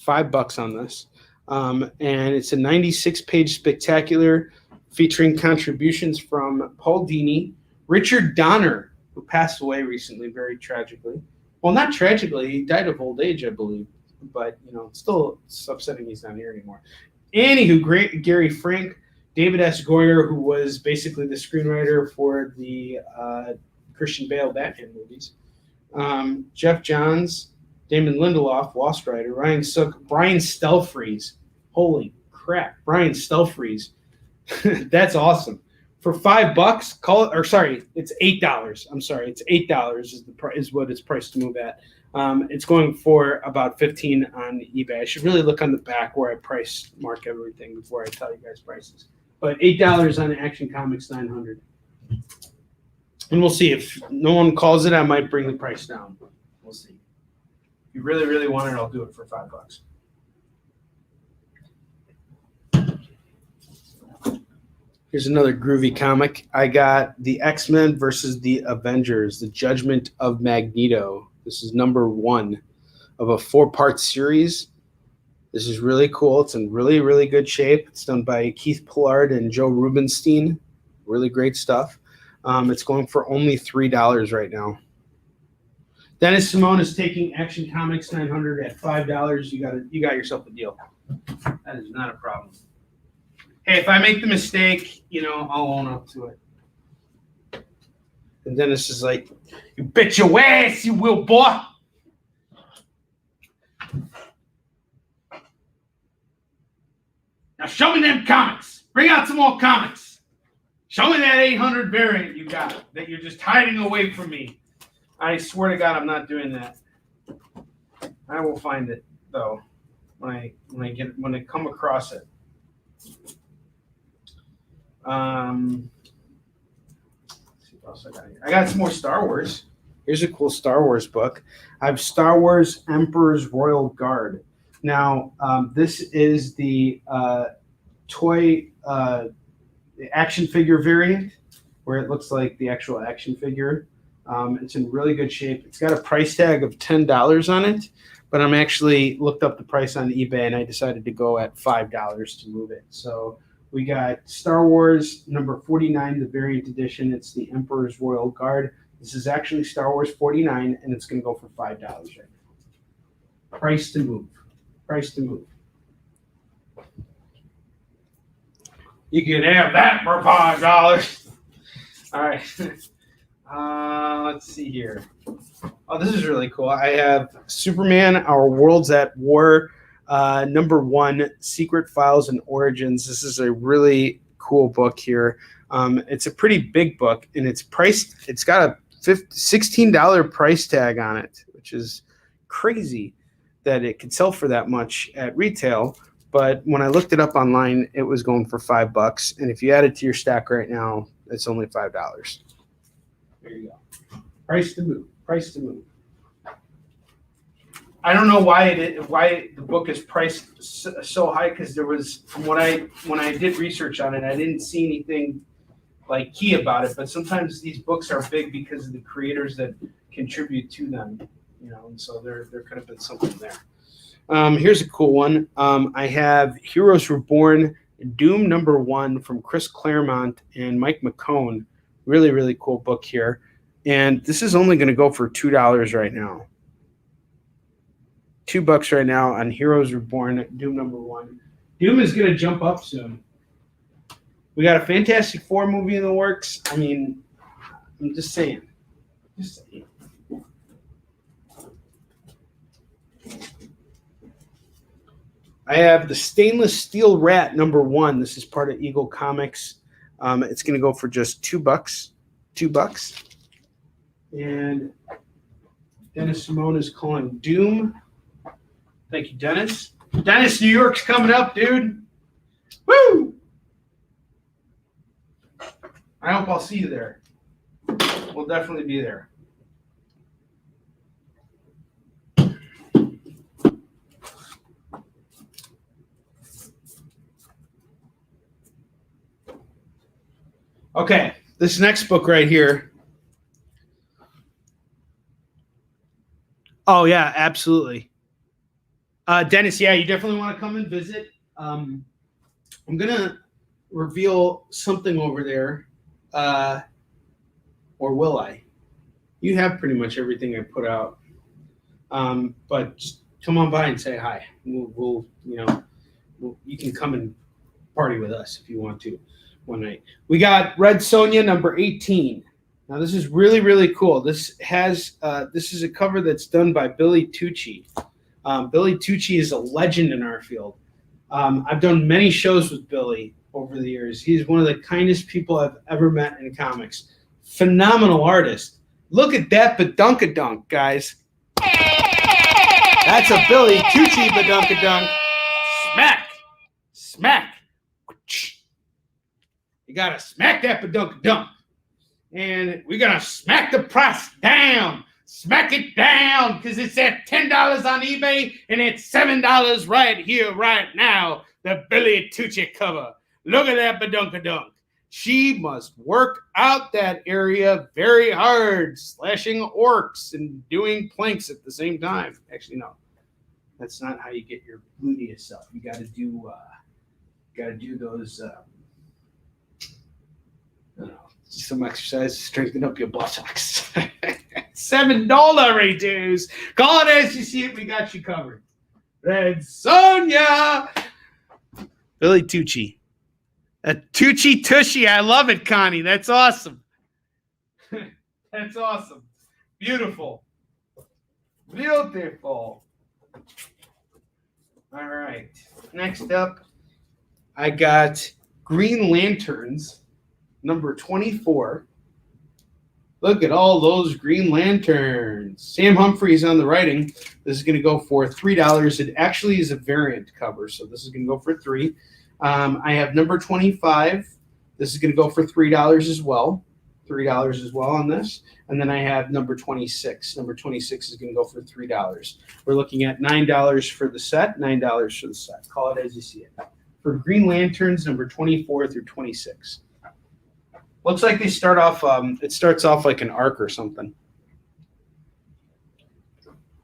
$5 on this. And it's a 96-page spectacular featuring contributions from Paul Dini, Richard Donner, who passed away recently, very tragically. Well, not tragically, he died of old age, I believe. But, still it's upsetting he's not here anymore. Anywho, Gary Frank, David S. Goyer, who was basically the screenwriter for the Christian Bale Batman movies. Jeff Johns, Damon Lindelof, Lost Rider, Ryan Sook, Brian Stelfreeze. Holy crap, Brian Stelfreeze. That's awesome. For $5, call it, or sorry, it's $8. I'm sorry, it's $8 is what it's priced to move at. It's going for about $15 on eBay. I should really look on the back where I price mark everything before I tell you guys prices. But $8 on Action Comics 900. And we'll see. If no one calls it, I might bring the price down. We'll see. If you really, really want it, I'll do it for $5. Here's another groovy comic. I got the X-Men versus the Avengers, the Judgment of Magneto. This is number 1 of a 4-part series. This is really cool. It's in really, really good shape. It's done by Keith Pollard and Joe Rubinstein. Really great stuff. It's going for only $3 right now. Dennis Simone is taking Action Comics 900 at $5. You got yourself a deal. That is not a problem. Hey, if I make the mistake, I'll own up to it. And Dennis is like, you bet your ass you will, boy. Now show me them comics. Bring out some more comics. Show me that 800 variant you got that you're just hiding away from me. I swear to God, I'm not doing that. I will find it though when I come across it. Let's see what else I got here. I got some more Star Wars. Here's a cool Star Wars book. I have Star Wars Emperor's Royal Guard. Now, this is the toy action figure variant, where it looks like the actual action figure. It's in really good shape. It's got a price tag of $10 on it, but I'm actually looked up the price on eBay, and I decided to go at $5 to move it. So we got Star Wars number 49, the variant edition. It's the Emperor's Royal Guard. This is actually Star Wars 49, and it's going to go for $5 right now. Price to move. Price to move. You can have that for $5. All right. Let's see here. Oh, this is really cool. I have Superman, Our Worlds at War, number 1, Secret Files and Origins. This is a really cool book here. It's a pretty big book, and it's priced. It's got a $16 price tag on it, which is crazy that it could sell for that much at retail. But when I looked it up online, it was going for $5. And if you add it to your stack right now, it's only $5. There you go. Price to move. Price to move. I don't know why the book is priced so high, because there was, when I did research on it, I didn't see anything like key about it. But sometimes these books are big because of the creators that contribute to them, and so there could have been something there. Here's a cool one. I have Heroes Reborn, Doom number 1 from Chris Claremont and Mike McCone. Really, really cool book here. And this is only going to go for $2 right now. $2 right now on Heroes Reborn, Doom number 1. Doom is going to jump up soon. We got a Fantastic Four movie in the works. I mean, I'm just saying. Just saying. I have the Stainless Steel Rat number 1. This is part of Eagle Comics. It's going to go for just $2. $2. And Dennis Simone is calling Doom. Thank you, Dennis. Dennis, New York's coming up, dude. Woo! I hope I'll see you there. We'll definitely be there. Okay, this next book right here. Oh, yeah, absolutely. Dennis, yeah, you definitely want to come and visit. I'm going to reveal something over there. Or will I? You have pretty much everything I put out. But just come on by and say hi. You can come and party with us if you want to one night. We got Red Sonja number 18. Now this is really, really cool. This is a cover that's done by Billy Tucci. Billy Tucci is a legend in our field. I've done many shows with Billy over the years. He's one of the kindest people I've ever met in comics. Phenomenal artist. Look at that badunkadunk, guys. That's a Billy Tucci badunkadunk. Smack. Smack. You got to smack that badunkadunk. And we're going to smack the price down. Smack it down because it's at $10 on eBay and it's $7 right here, right now. The Billy Tucci cover. Look at that badunkadunk. She must work out that area very hard, slashing orcs and doing planks at the same time. Actually, no, that's not how you get your gluteus up. You got to do those. I don't know, some exercise to strengthen up your buttocks. $7 reduce. Call it as you see it. We got you covered. Red Sonja. Billy Tucci. A Tucci Tushy. I love it, Connie. That's awesome. That's awesome. Beautiful. Beautiful. All right. Next up, I got Green Lanterns, number 24. Look at all those Green Lanterns. Sam Humphries on the writing. This is going to go for $3. It actually is a variant cover, so this is going to go for $3. I have number 25. This is going to go for $3 as well. $3 as well on this. And then I have number 26. Number 26 is going to go for $3. We're looking at $9 for the set, $9 for the set. Call it as you see it. For Green Lanterns, number 24 through 26. Looks like they start off, it starts off like an arc or something.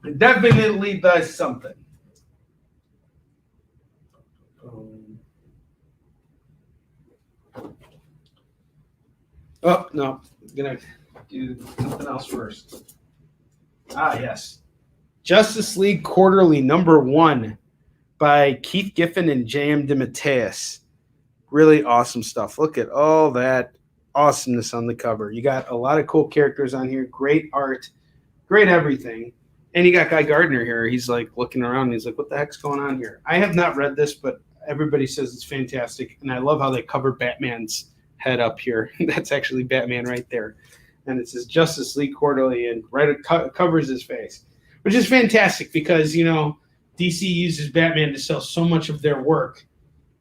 It definitely does something. Oh, no. I'm going to do something else first. Ah, yes. Justice League Quarterly, number 1 by Keith Giffen and J.M. DeMatteis. Really awesome stuff. Look at all that awesomeness on the cover. You got a lot of cool characters on here. Great art. Great everything. And you got Guy Gardner here. He's like looking around. And he's like, what the heck's going on here? I have not read this, but everybody says it's fantastic. And I love how they cover Batman's head up here. That's actually Batman right there. And it says Justice League Quarterly, and right covers his face, which is fantastic because, you know, DC uses Batman to sell so much of their work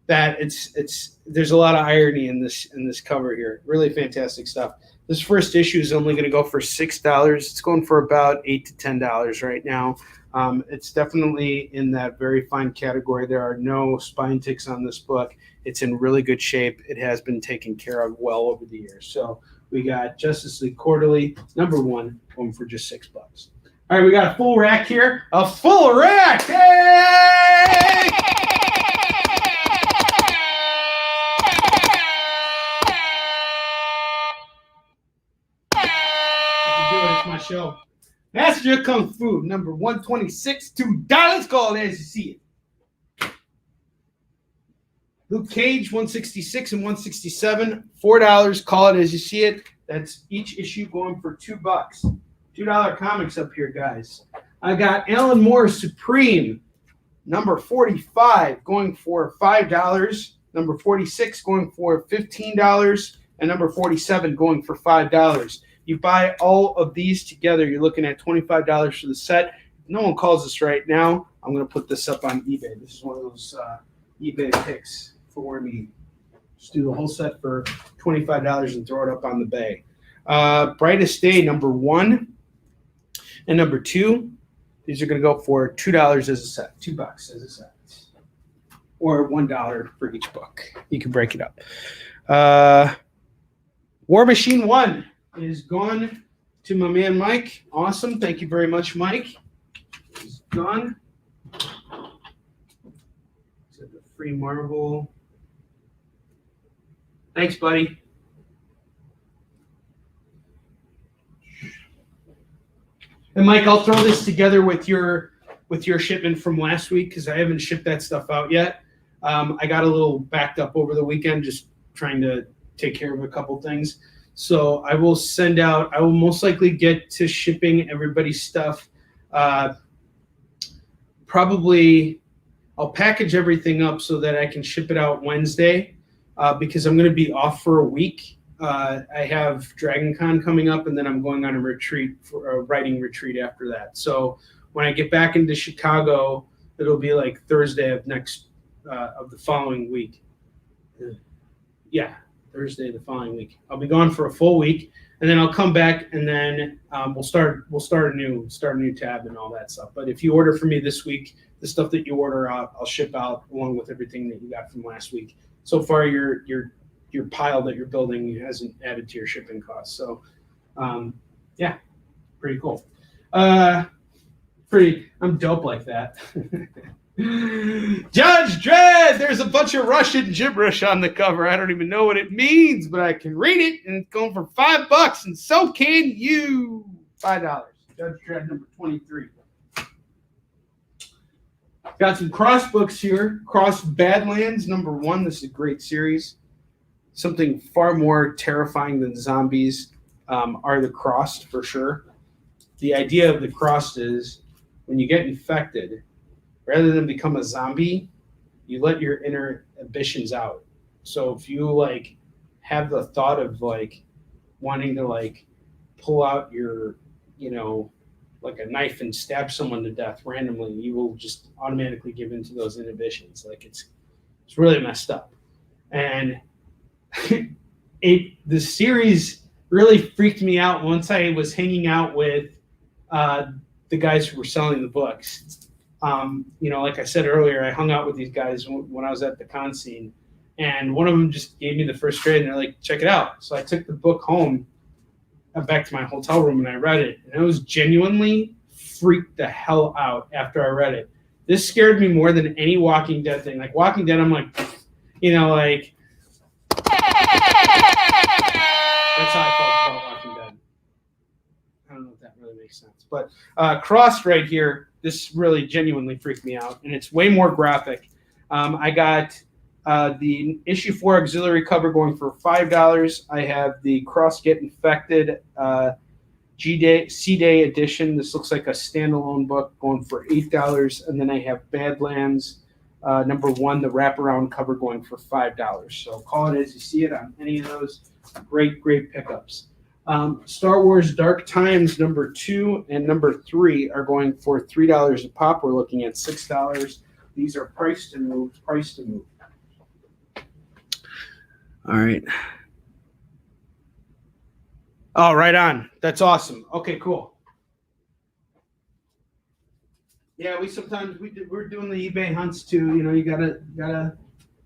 that there's a lot of irony in this cover here. Really fantastic stuff. This first issue is only going to go for $6. It's going for about $8 to $10 right now. It's definitely in that very fine category. There are no spine ticks on this book. It's in really good shape. It has been taken care of well over the years. So we got Justice League Quarterly, number 1, going for just $6. All right, we got a full rack here. A full rack! Hey! It's my show. Master Kung Fu, number 126, $2. Call it as you see it. Luke Cage, 166 and 167, $4. Call it as you see it. That's each issue going for $2. $2 comics up here, guys. I got Alan Moore Supreme, number 45, going for $5. Number 46 going for $15, and number 47 going for $5. You buy all of these together, you're looking at $25 for the set. If no one calls us right now, I'm going to put this up on eBay. This is one of those eBay picks for me. Just do the whole set for $25 and throw it up on the bay. Brightest Day, number 1 and number 2. These are going to go for $2 as a set, $2 as a set, or $1 for each book. You can break it up. War Machine 1 is gone to my man Mike. Awesome. Thank you very much, Mike. He's gone. Is it the free Marvel? Thanks, buddy. And Mike, I'll throw this together with your shipment from last week because I haven't shipped that stuff out yet. I got a little backed up over the weekend, just trying to take care of a couple things. So I will send out. I will most likely get to shipping everybody's stuff. Probably, I'll package everything up so that I can ship it out Wednesday because I'm going to be off for a week. I have Dragon Con coming up, and then I'm going on a retreat, for a writing retreat after that. So when I get back into Chicago, it'll be like Thursday of the following week. Yeah, Thursday the following week. I'll be gone for a full week, and then I'll come back, and then we'll start a new tab and all that stuff. But if you order for me this week, the stuff that you order out, I'll ship out along with everything that you got from last week. So far, your pile that you're building hasn't added to your shipping costs. So, yeah, pretty cool. I'm dope like that. Judge Dredd, there's a bunch of Russian gibberish on the cover. I don't even know what it means, but I can read it, and it's going for $5, and so can you. $5. Judge Dredd number 23. Got some cross books here. Cross Badlands number 1. This is a great series. Something far more terrifying than zombies are the crossed, for sure. The idea of the crossed is when you get infected, rather than become a zombie, you let your inner ambitions out. So if you like have the thought of like wanting to like pull out your, like a knife and stab someone to death randomly, you will just automatically give into those inhibitions. Like it's really messed up. And the series really freaked me out once I was hanging out with the guys who were selling the books. Like I said earlier, I hung out with these guys when I was at the con scene, and one of them just gave me the first trade, and they're like, check it out. So I took the book home, back to my hotel room, and I read it, and I was genuinely freaked the hell out after I read it. This scared me more than any Walking Dead thing. Like Walking Dead, I'm like, that's how I felt about Walking Dead. I don't know if that really makes sense. But Crossed right here, this really genuinely freaked me out, and it's way more graphic. I got the issue 4 auxiliary cover going for $5. I have the Cross Get Infected C-Day edition. This looks like a standalone book going for $8. And then I have Badlands number 1, the wraparound cover going for $5. So call it as you see it on any of those. Great pickups. Star Wars Dark Times number 2 and number 3 are going for $3 a pop. We're looking at $6. These are priced to move. All right. Oh, right on. That's awesome. Okay, cool. Yeah, we're doing the eBay hunts too. You gotta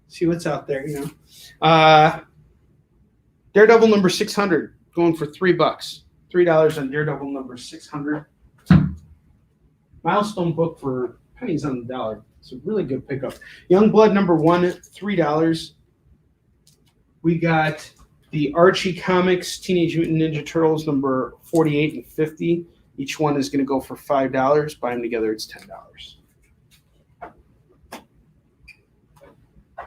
see what's out there. Daredevil number 600 going for $3. $3 on Daredevil number 600. Milestone book for pennies on the dollar. It's a really good pickup. Youngblood number 1 $3. We got the Archie Comics Teenage Mutant Ninja Turtles number 48 and 50. Each one is going to go for $5. Buy them together, it's $10.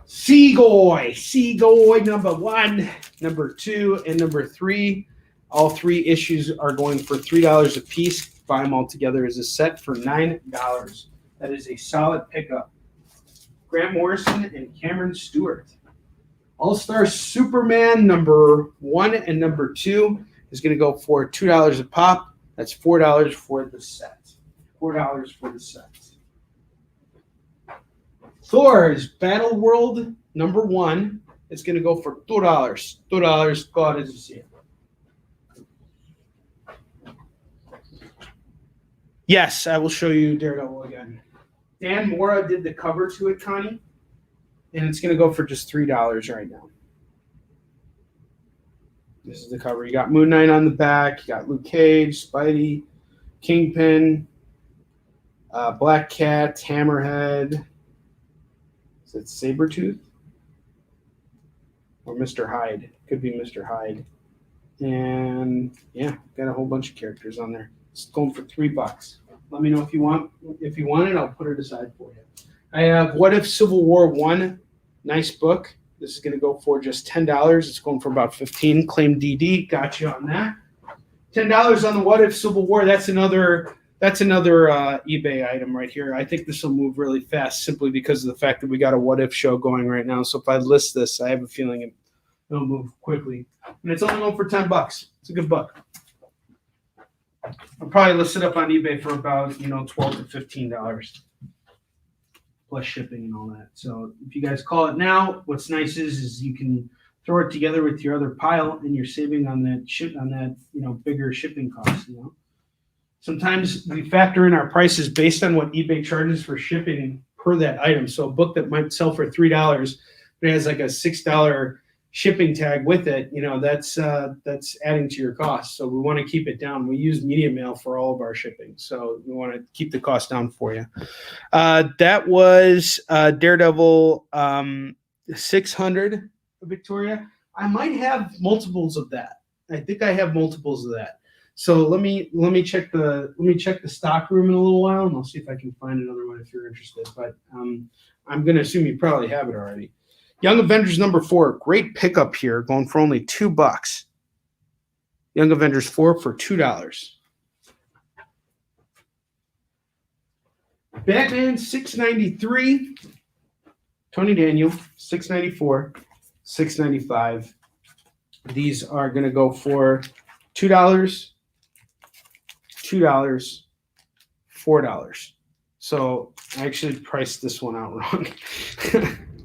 Seagoy number 1, number 2, and number 3. All 3 issues are going for $3 a piece. Buy them all together as a set for $9. That is a solid pickup. Grant Morrison and Cameron Stewart. All-Star Superman number 1 and number 2 is going to go for $2 a pop. That's $4 for the set. $4 for the set. Thor's Battle World number 1 is going to go for $2. $2. Go out as you see it. Yes, I will show you Daredevil again. Dan Mora did the cover to it, Connie. And it's going to go for just $3 right now. This is the cover. You got Moon Knight on the back. You got Luke Cage, Spidey, Kingpin, Black Cat, Hammerhead. Is it Sabretooth? Or Mr. Hyde. Could be Mr. Hyde. And, yeah, got a whole bunch of characters on there. It's going for $3. Let me know if you want. If you want it, I'll put it aside for you. I have What If Civil War 1. Nice book. This is going to go for just $10. It's going for about $15. Claim DD. Got you on that. $10 on the What If Civil War. That's another eBay item right here. I think this will move really fast simply because of the fact that we got a What If show going right now. So if I list this, I have a feeling it'll move quickly. And it's only going for $10. It's a good book. I'll probably list it up on eBay for about, $12 to $15 plus shipping and all that. So if you guys call it now, what's nice is you can throw it together with your other pile and you're saving on that bigger shipping costs. Sometimes we factor in our prices based on what eBay charges for shipping per that item. So a book that might sell for $3, but it has like a $6 shipping tag with it, that's adding to your cost. So we want to keep it down. We use media mail for all of our shipping, so we want to keep the cost down for you. That was Daredevil 600, Victoria. I might have multiples of that. I think I have multiples of that. So let me check the stock room in a little while, and I'll see if I can find another one if you're interested. But I'm going to assume you probably have it already. Young Avengers number 4, great pickup here, going for only $2. Young Avengers 4 for $2. Batman 693, Tony Daniel 694, 695. These are going to go for $2, $2, $4. So I actually priced this one out wrong.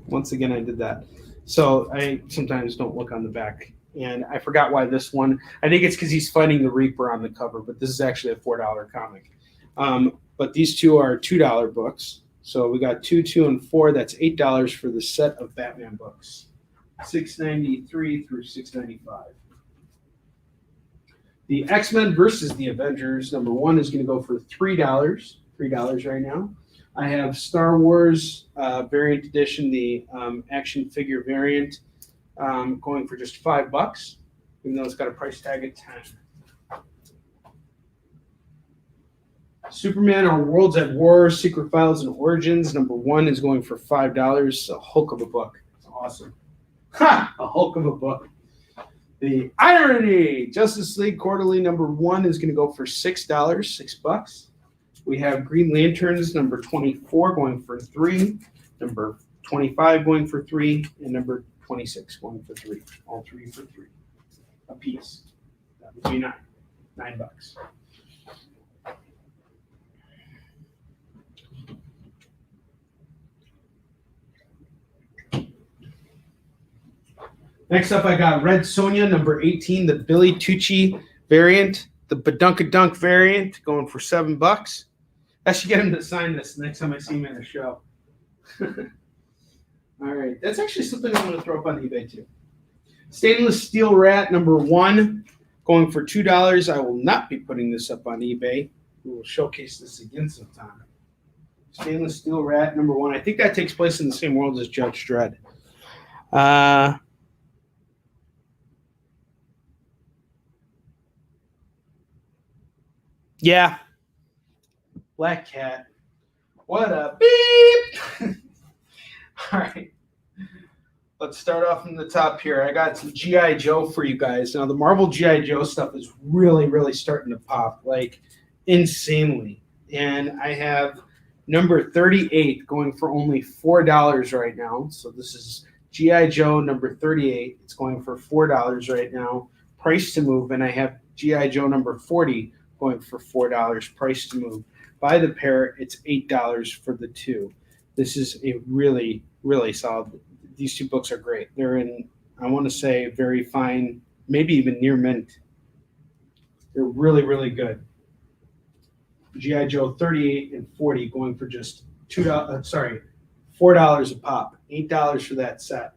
Once again, I did that. So I sometimes don't look on the back. And I forgot why this one. I think it's because he's fighting the Reaper on the cover, but this is actually a $4 comic. But these two are $2 books. So we got 2, 2, and 4. That's $8 for the set of Batman books. $6.93 through $6.95. The X-Men versus the Avengers number 1 is going to go for $3. $3 right now. I have Star Wars variant edition, the action figure variant, going for just $5, even though it's got a price tag of $10. Superman: Our Worlds at War, Secret Files and Origins, number 1 is going for $5. A hulk of a book. It's awesome. Ha! A hulk of a book. The Irony, Justice League Quarterly number 1 is going to go for $6, $6. We have Green Lanterns number 24 going for $3, number 25 going for $3, and number 26 going for $3. All 3 for $3 a piece. That would be $9. Next up, I got Red Sonja number 18, the Billy Tucci variant, the Badunkadunk variant, going for $7. I should get him to sign this next time I see him at a show. All right. That's actually something I'm going to throw up on eBay too. Stainless Steel Rat number 1 going for $2. I will not be putting this up on eBay. We will showcase this again sometime. Stainless Steel Rat number 1. I think that takes place in the same world as Judge Dredd. Yeah. Black Cat. What a beep! All right. Let's start off from the top here. I got some G.I. Joe for you guys. Now, the Marvel G.I. Joe stuff is really, really starting to pop, like insanely. And I have number 38 going for only $4 right now. So this is G.I. Joe number 38. It's going for $4 right now. Price to move. And I have G.I. Joe number 40 going for $4. Price to move. Buy the pair, it's $8 for the 2. This is a really, really solid. These 2 books are great. They're in, I want to say, very fine, maybe even near mint. They're really, really good. G.I. Joe 38 and 40 going for just $4 a pop. $8 for that set.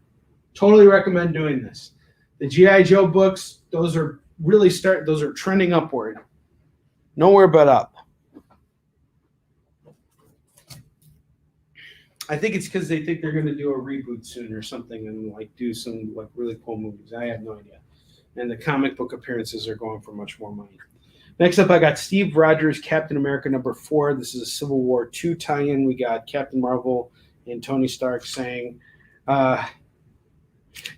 Totally recommend doing this. The G.I. Joe books, those are trending upward. Nowhere but up. I think it's because they think they're going to do a reboot soon or something and do some really cool movies. I have no idea. And the comic book appearances are going for much more money. Next up, I got Steve Rogers, Captain America number 4. This is a Civil War II tie-in. We got Captain Marvel and Tony Stark saying,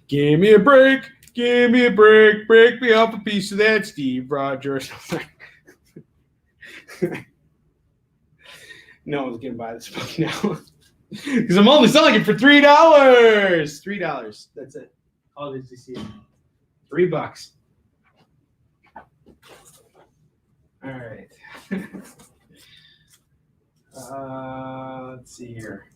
"Give me a break, break me off a piece of that, Steve Rogers." No one's going to buy this book now. Because I'm only selling it for $3. $3. That's it. All it is to see it. $3. All right. Let's see here.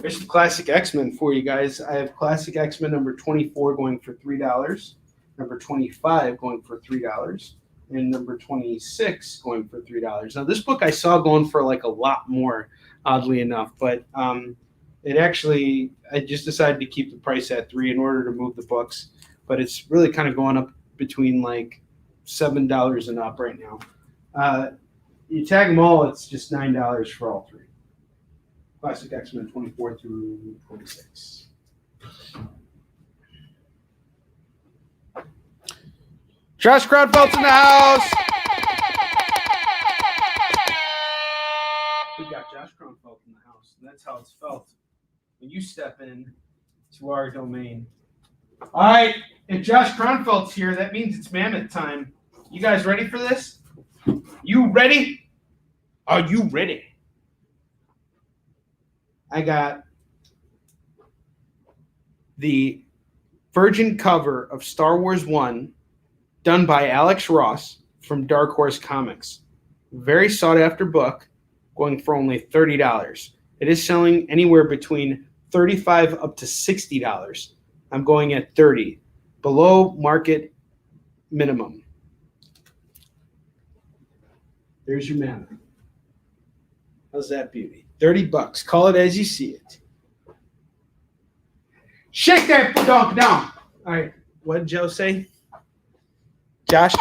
There's some classic X-Men for you guys. I have classic X-Men number 24 going for $3, number 25 going for $3, and number 26 going for $3. Now, this book I saw going for like a lot more, oddly enough, but it actually, I just decided to keep the price at $3 in order to move the books, but it's really kind of going up between like $7 and up right now. You tag them all, it's just $9 for all three. Classic X-Men 24 through 26. Josh Crowdfeld's in the house. We got Josh Crowdfeld in the house. And that's how it's felt when you step in to our domain. All right, if Josh Crowdfeld's here, that means it's Mammoth time. You guys ready for this? You ready? Are you ready? I got the virgin cover of Star Wars 1 done by Alex Ross from Dark Horse Comics. Very sought after book, going for only $30. It is selling anywhere between $35 up to $60. I'm going at $30, below market minimum. There's your manner. How's that beauty? $30. Call it as you see it. Shake that dog down. All right. What did Joe say? Josh?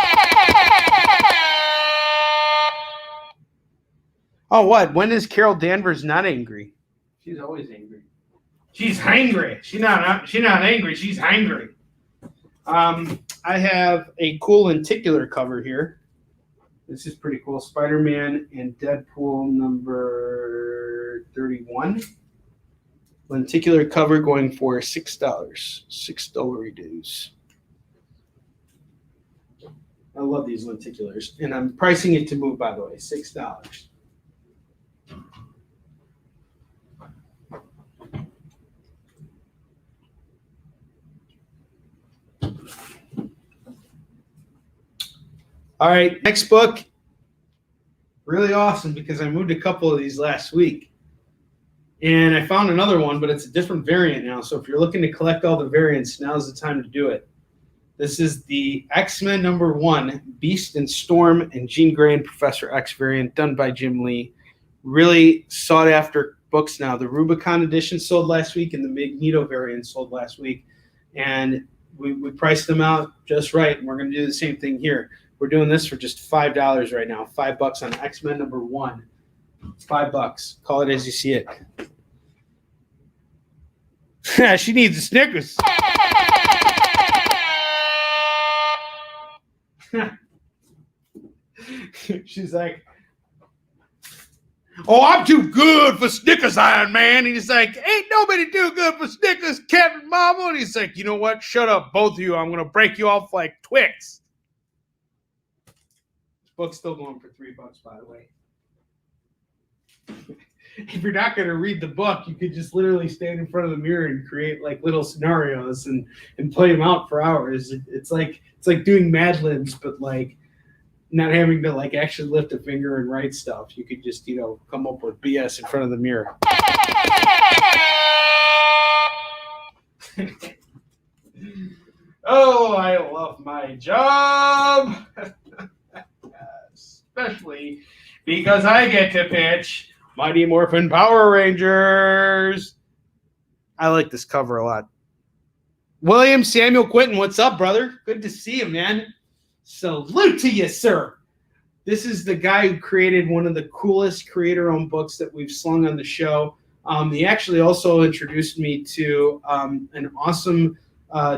Oh, what? When is Carol Danvers not angry? She's always angry. She's hangry. She's not angry. She's hangry. I have a cool lenticular cover here. This is pretty cool. Spider-Man and Deadpool number 31. Lenticular cover going for $6. $6 dues. I love these lenticulars. And I'm pricing it to move, by the way. $6. All right, next book. Really awesome because I moved a couple of these last week. And I found another one, but it's a different variant now. So if you're looking to collect all the variants, now's the time to do it. This is the X-Men number 1, Beast and Storm and Jean Grey and Professor X variant done by Jim Lee. Really sought after books now. The Rubicon edition sold last week and the Magneto variant sold last week. And we priced them out just right. And we're going to do the same thing here. We're doing this for just $5 right now. $5 on X-Men number 1. $5. Call it as you see it. She needs a Snickers. She's like, oh, I'm too good for Snickers, Iron Man. And he's like, ain't nobody too good for Snickers, Captain Marvel. And he's like, you know what? Shut up, both of you. I'm going to break you off like Twix. Book's still going for $3, by the way. If you're not going to read the book, you could just literally stand in front of the mirror and create like little scenarios and play them out for hours. It's like doing Mad Libs, but like not having to like actually lift a finger and write stuff. You could just, come up with BS in front of the mirror. Oh, I love my job. Especially because I get to pitch Mighty Morphin Power Rangers. I like this cover a lot. William Samuel Quinton, what's up, brother? Good to see you, man. Salute to you, sir. This is the guy who created one of the coolest creator-owned books that we've slung on the show. He actually also introduced me to an awesome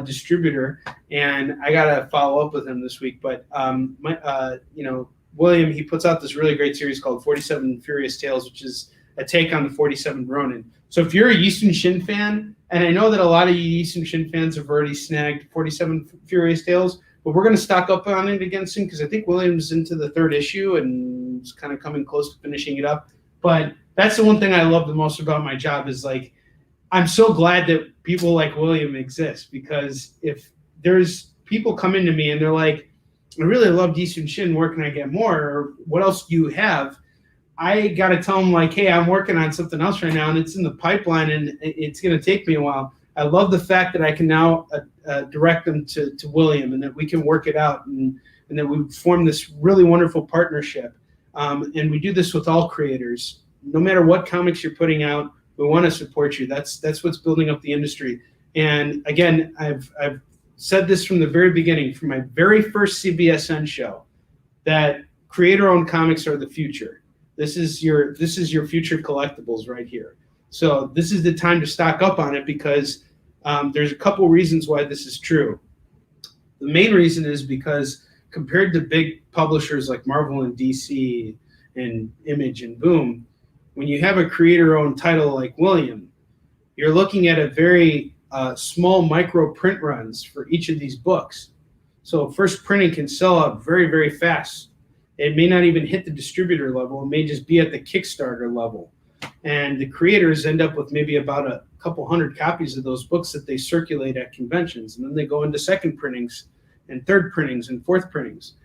distributor, and I got to follow up with him this week. But, William, he puts out this really great series called 47 Furious Tales, which is a take on the 47 Ronin. So if you're a Yisung Shin fan, and I know that a lot of you Yisung Shin fans have already snagged 47 Furious Tales, but we're going to stock up on it again soon because I think William's into the 3rd issue and is kind of coming close to finishing it up. But that's the one thing I love the most about my job is like I'm so glad that people like William exist because if there's people come into me and they're like, I really love Decent Shin. Where can I get more? Or what else do you have? I got to tell them, like, hey, I'm working on something else right now, and it's in the pipeline, and it's going to take me a while. I love the fact that I can now direct them to William, and that we can work it out, and that we form this really wonderful partnership. And we do this with all creators. No matter what comics you're putting out, we want to support you. That's what's building up the industry. And again, I've said this from the very beginning, from my very first CBSN show, that creator-owned comics are the future. This is your future collectibles right here. So this is the time to stock up on it, because there's a couple reasons why this is true. The main reason is because compared to big publishers like Marvel and DC and Image and Boom, when you have a creator-owned title like William, you're looking at a very small micro print runs for each of these books. So first printing can sell out very, very fast. It may not even hit the distributor level. It may just be at the Kickstarter level. And the creators end up with maybe about a couple hundred copies of those books that they circulate at conventions. And then they go into second printings and third printings and fourth printings.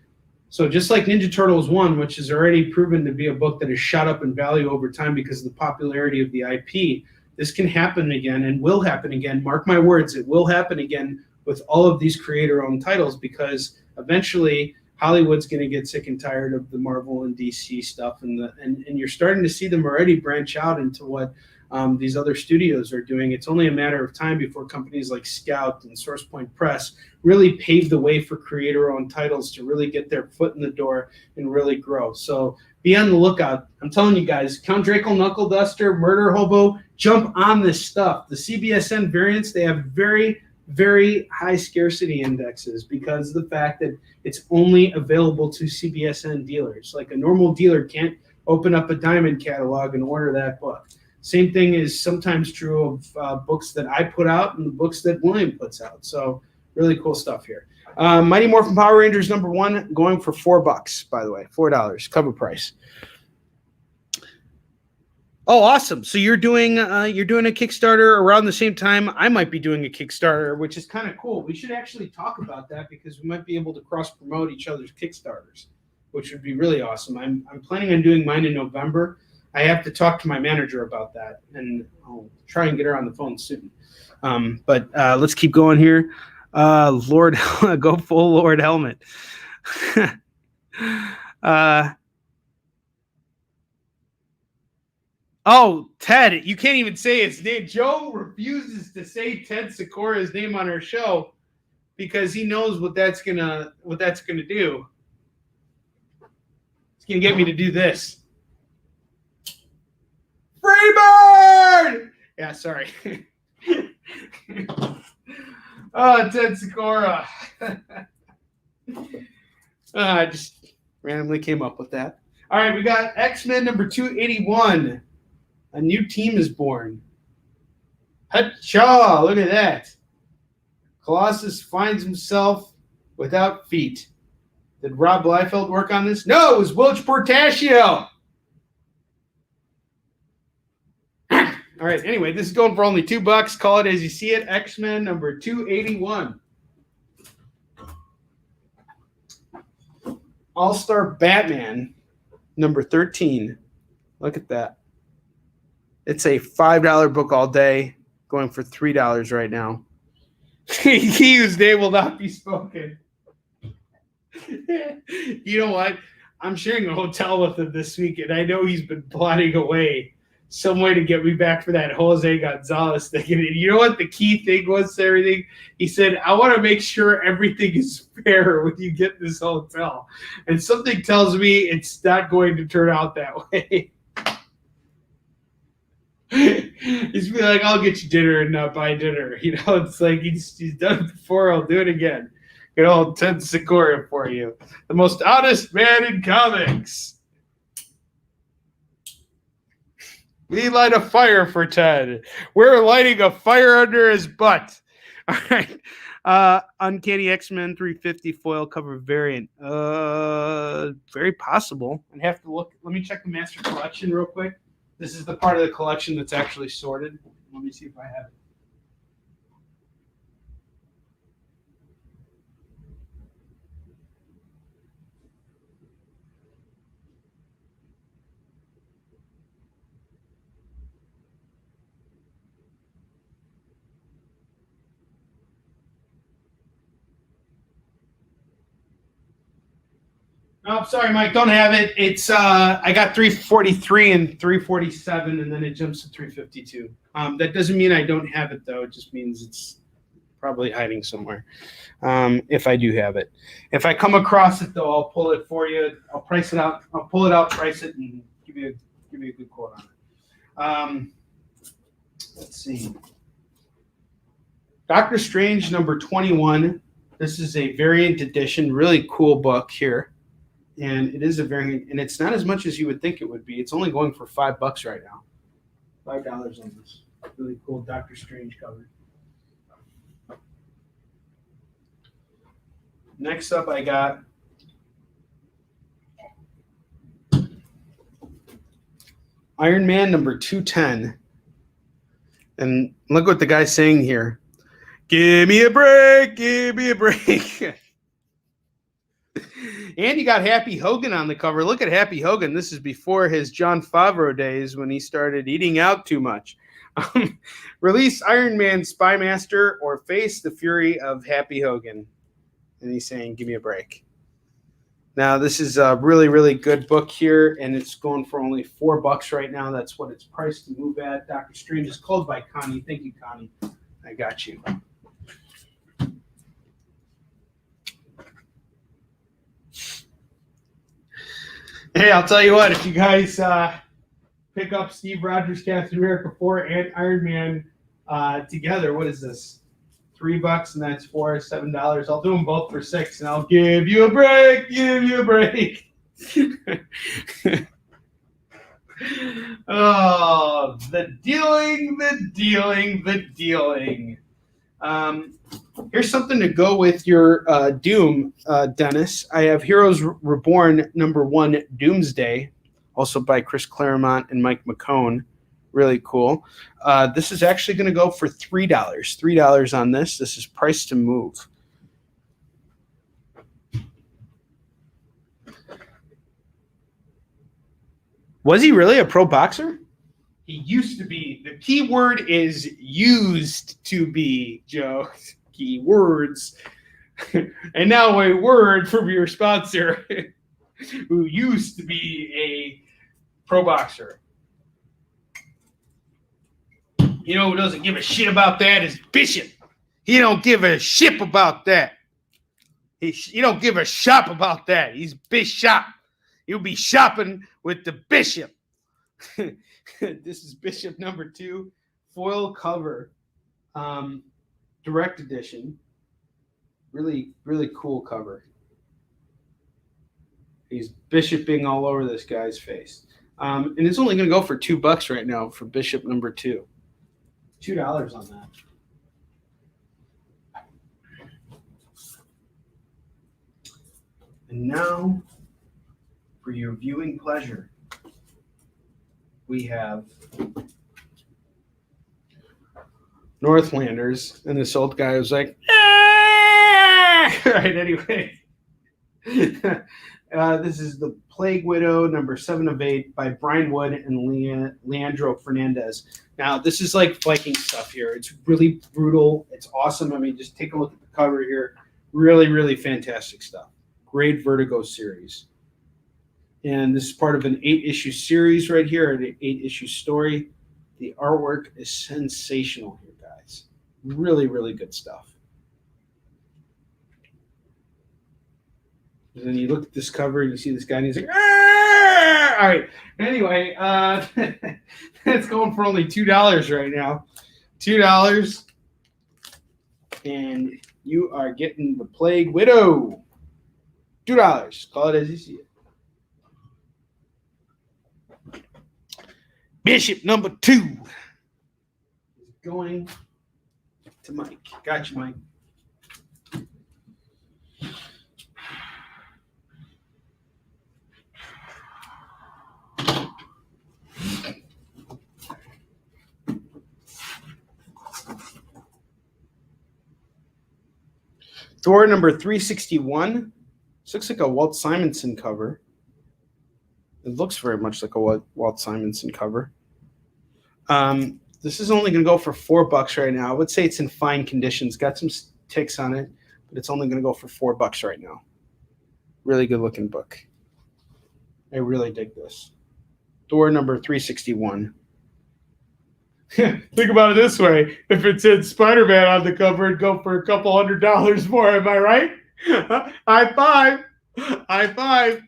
So just like Ninja Turtles 1, which is already proven to be a book that has shot up in value over time because of the popularity of the IP, this can happen again and will happen again. Mark my words, it will happen again with all of these creator-owned titles, because eventually Hollywood's going to get sick and tired of the Marvel and DC stuff, and you're starting to see them already branch out into what these other studios are doing. It's only a matter of time before companies like Scout and Source Point Press really pave the way for creator-owned titles to really get their foot in the door and really grow. So be on the lookout. I'm telling you guys, Count Draco Knuckle Duster, Murder Hobo, jump on this stuff. The CBSN variants, they have very, very high scarcity indexes because of the fact that it's only available to CBSN dealers. Like a normal dealer can't open up a Diamond catalog and order that book. Same thing is sometimes true of books that I put out and the books that William puts out. So really cool stuff here. Mighty Morphin Power Rangers #1 going for $4, by the way, $4 cover price. Oh, awesome! So you're doing a Kickstarter around the same time I might be doing a Kickstarter, which is kind of cool. We should actually talk about that because we might be able to cross promote each other's Kickstarters, which would be really awesome. I'm planning on doing mine in November. I have to talk to my manager about that, and I'll try and get her on the phone soon. But let's keep going here. Lord, go full Lord Helmet. Oh, Ted, you can't even say his name. Joe refuses to say Ted Sikora's name on our show because he knows what that's gonna do. It's gonna get me to do this. Freebird! Yeah, sorry. Oh, Ted Sikora. I just randomly came up with that. All right, we got X-Men #281. A new team is born. Hacha, look at that. Colossus finds himself without feet. Did Rob Liefeld work on this? No, it was Wilch Portaccio. All right, anyway, this is going for only $2. Call it as you see it. X-Men #281. All-Star Batman #13. Look at that. It's a $5 book all day, going for $3 right now. He whose name will not be spoken. You know what? I'm sharing a hotel with him this week, and I know he's been plotting away some way to get me back for that Jose Gonzalez thing. And you know what the key thing was to everything? He said, I want to make sure everything is fair when you get this hotel. And something tells me it's not going to turn out that way. He's be like, I'll get you dinner and not buy dinner. You know, it's like he's done it before. I'll do it again. Good old Ted Sikora for you. The most honest man in comics. We light a fire for Ted. We're lighting a fire under his butt. All right. Uncanny X-Men 350 foil cover variant. Very possible. I'd have to look. Let me check the master collection real quick. This is the part of the collection that's actually sorted. Let me see if I have it. Oh, sorry, Mike. Don't have it. It's I got 343 and 347, and then it jumps to 352. That doesn't mean I don't have it, though. It just means it's probably hiding somewhere. If I do have it, if I come across it, though, I'll pull it for you. I'll price it out. I'll pull it out, price it, and give you a good quote on it. Let's see. Doctor Strange number 21. This is a variant edition. Really cool book here. And it is a variant, and it's not as much as you would think it would be. It's only going for $5 right now. $5 on this. Really cool Doctor Strange cover. Next up, I got Iron Man number 210. And look what the guy's saying here. Give me a break, give me a break. And you got Happy Hogan on the cover. Look at Happy Hogan. This is before his Jon Favreau days when he started eating out too much. Release Iron Man Spy Master or face the fury of Happy Hogan. And he's saying, give me a break. Now, this is a really, really good book here, and it's going for only $4 right now. That's what it's priced to move at. Doctor Strange is called by Connie. Thank you, Connie. I got you. Hey, I'll tell you what, if you guys pick up Steve Rogers' Captain America 4 and Iron Man together, what is this? $3, and that's $7. I'll do them both for $6, and I'll give you a break, give you a break. Oh, the dealing. Here's something to go with your Doom, Dennis. I have Heroes Reborn number 1, Doomsday, also by Chris Claremont and Mike McCone. Really cool. This is actually going to go for $3. $3 on this. This is priced to move. Was he really a pro boxer? He used to be. The key word is used to be, Joe. Key words. And now a word from your sponsor who used to be a pro boxer. You know who doesn't give a shit about that is Bishop. He don't give a shit about that. He don't give a shop about that. He's Bishop. You'll be shopping with the Bishop. This is Bishop number 2, foil cover, direct edition. Really, really cool cover. He's bishoping all over this guy's face. And it's only going to go for $2 right now for Bishop number 2. $2 on that. And now, for your viewing pleasure, we have Northlanders, and this old guy was like, ah! Right, anyway. This is The Plague Widow, number 7 of 8, by Brian Wood and Leandro Fernandez. Now, this is like Viking stuff here. It's really brutal. It's awesome. I mean, just take a look at the cover here. Really, really fantastic stuff. Great Vertigo series. And this is part of an 8-issue series right here, an 8-issue story. The artwork is sensational here, guys. Really, really good stuff. And then you look at this cover and you see this guy and he's like, ah! All right. Anyway, it's going for only $2 right now. $2. And you are getting The Plague Widow. $2. Call it as you see it. Bishop number 2 is going to Mike. Got you, Mike. Thor number 361. This looks like a Walt Simonson cover. It looks very much like a Walt Simonson cover. This is only going to go for $4 right now. I would say it's in fine conditions. Got some ticks on it, but it's only going to go for $4 right now. Really good looking book. I really dig this. Thor number 361. Think about it this way. If it said Spider-Man on the cover, it'd go for a couple $100 more. Am I right? High five. High five.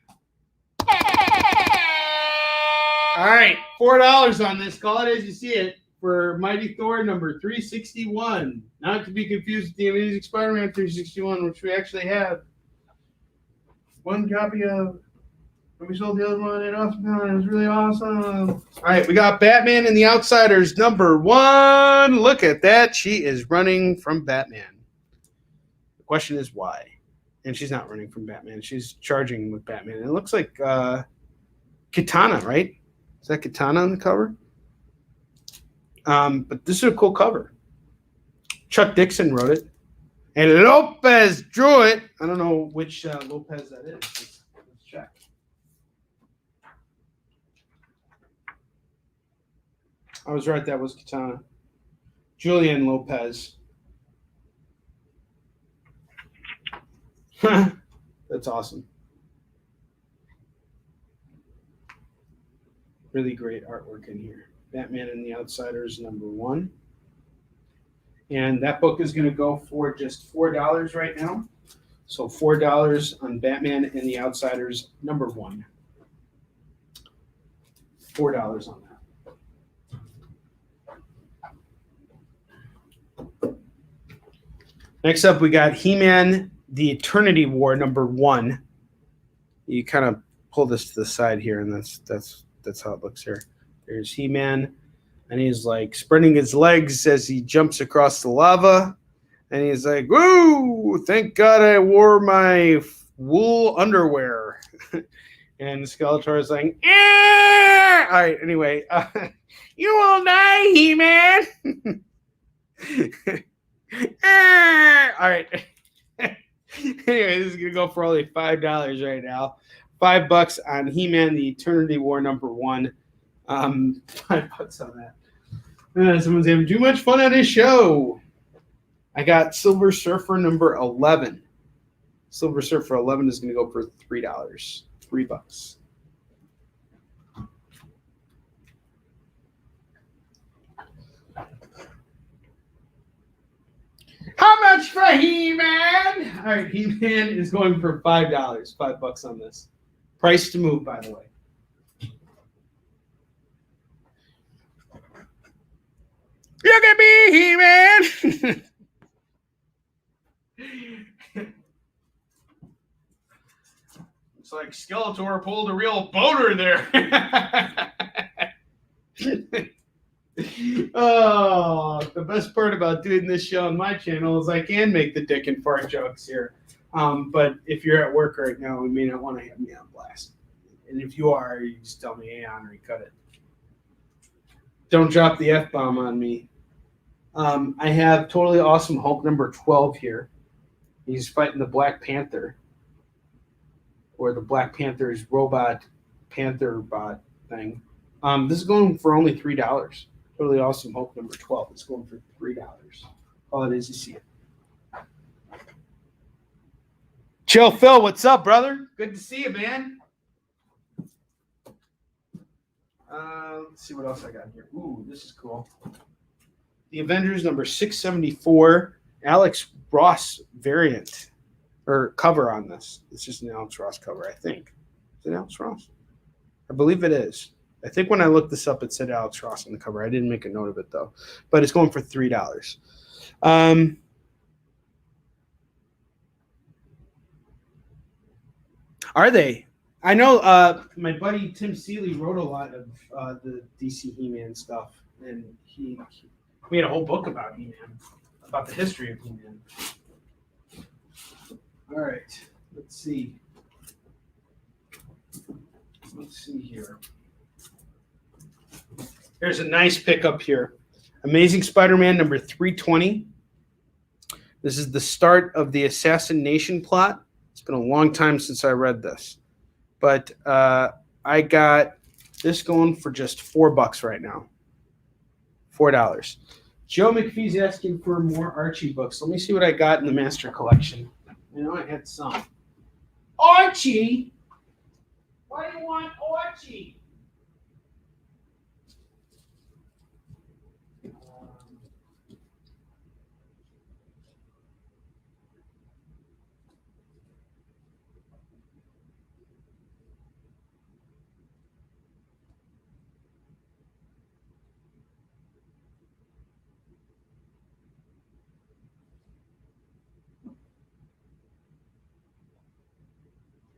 All right. $4 on this. Call it as you see it for Mighty Thor number 361. Not to be confused with the Amazing Spider-Man 361, which we actually have one copy of. We sold the other one at Awesome. It was really awesome. All right, we got Batman and the Outsiders number 1. Look at that. She is running from Batman. The question is why? And she's not running from Batman. She's charging with Batman. It looks like Katana, right? Is that Katana on the cover? But this is a cool cover. Chuck Dixon wrote it. And Lopez drew it. I don't know which Lopez that is. Let's check. I was right. That was Katana. Julian Lopez. That's awesome. Really great artwork in here. Batman and the Outsiders number 1. And that book is going to go for just $4 right now. So $4 on Batman and the Outsiders number 1. $4 on that. Next up, we got He-Man, the Eternity War, number 1. You kind of pull this to the side here, and that's how it looks here. There's He-Man, and he's like spreading his legs as he jumps across the lava, and he's like, "Woo! Thank God I wore my wool underwear." And Skeletor is like, "Eh!" All right, anyway, you will die, He-Man. All right. Anyway, this is gonna go for only $5 right now. $5 on He-Man, the Eternity War number 1. $5 on that. Someone's having too much fun at his show. I got Silver Surfer number 11. Silver Surfer 11 is gonna go for $3. $3. How much for He-Man? All right, He-Man is going for $5. $5 on this. Price to move, by the way. Look at me, He-Man. It's like Skeletor pulled a real boner there. Oh, the best part about doing this show on my channel is I can make the dick and fart jokes here. But if you're at work right now, we may not want to have me on blast. And if you are, you just tell me, "Hey, Onrie, cut it." Don't drop the F-bomb on me. I have Totally Awesome Hulk number 12 here. He's fighting the Black Panther. Or the Black Panther's robot Panther bot thing. This is going for only $3. Totally Awesome Hulk number 12. It's going for $3. All it is, you see it. Chill Phil, what's up, brother? Good to see you, man. Let's see what else I got here. Ooh, this is cool. The Avengers number 674. Alex Ross variant. Or cover on this. It's just an Alex Ross cover, I think. Is it Alex Ross? I believe it is. I think when I looked this up, it said Alex Ross on the cover. I didn't make a note of it, though. But it's going for $3. Are they? I know my buddy Tim Seeley wrote a lot of the DC He-Man stuff. And he made a whole book about He-Man, about the history of He-Man. All right. Let's see. Let's see here. Here's a nice pickup here. Amazing Spider-Man number 320. This is the start of the assassination plot. It's been a long time since I read this. But I got this going for just $4 right now. $4. Joe McPhee's asking for more Archie books. Let me see what I got in the Master Collection. I know I had some. Archie! Why do you want Archie?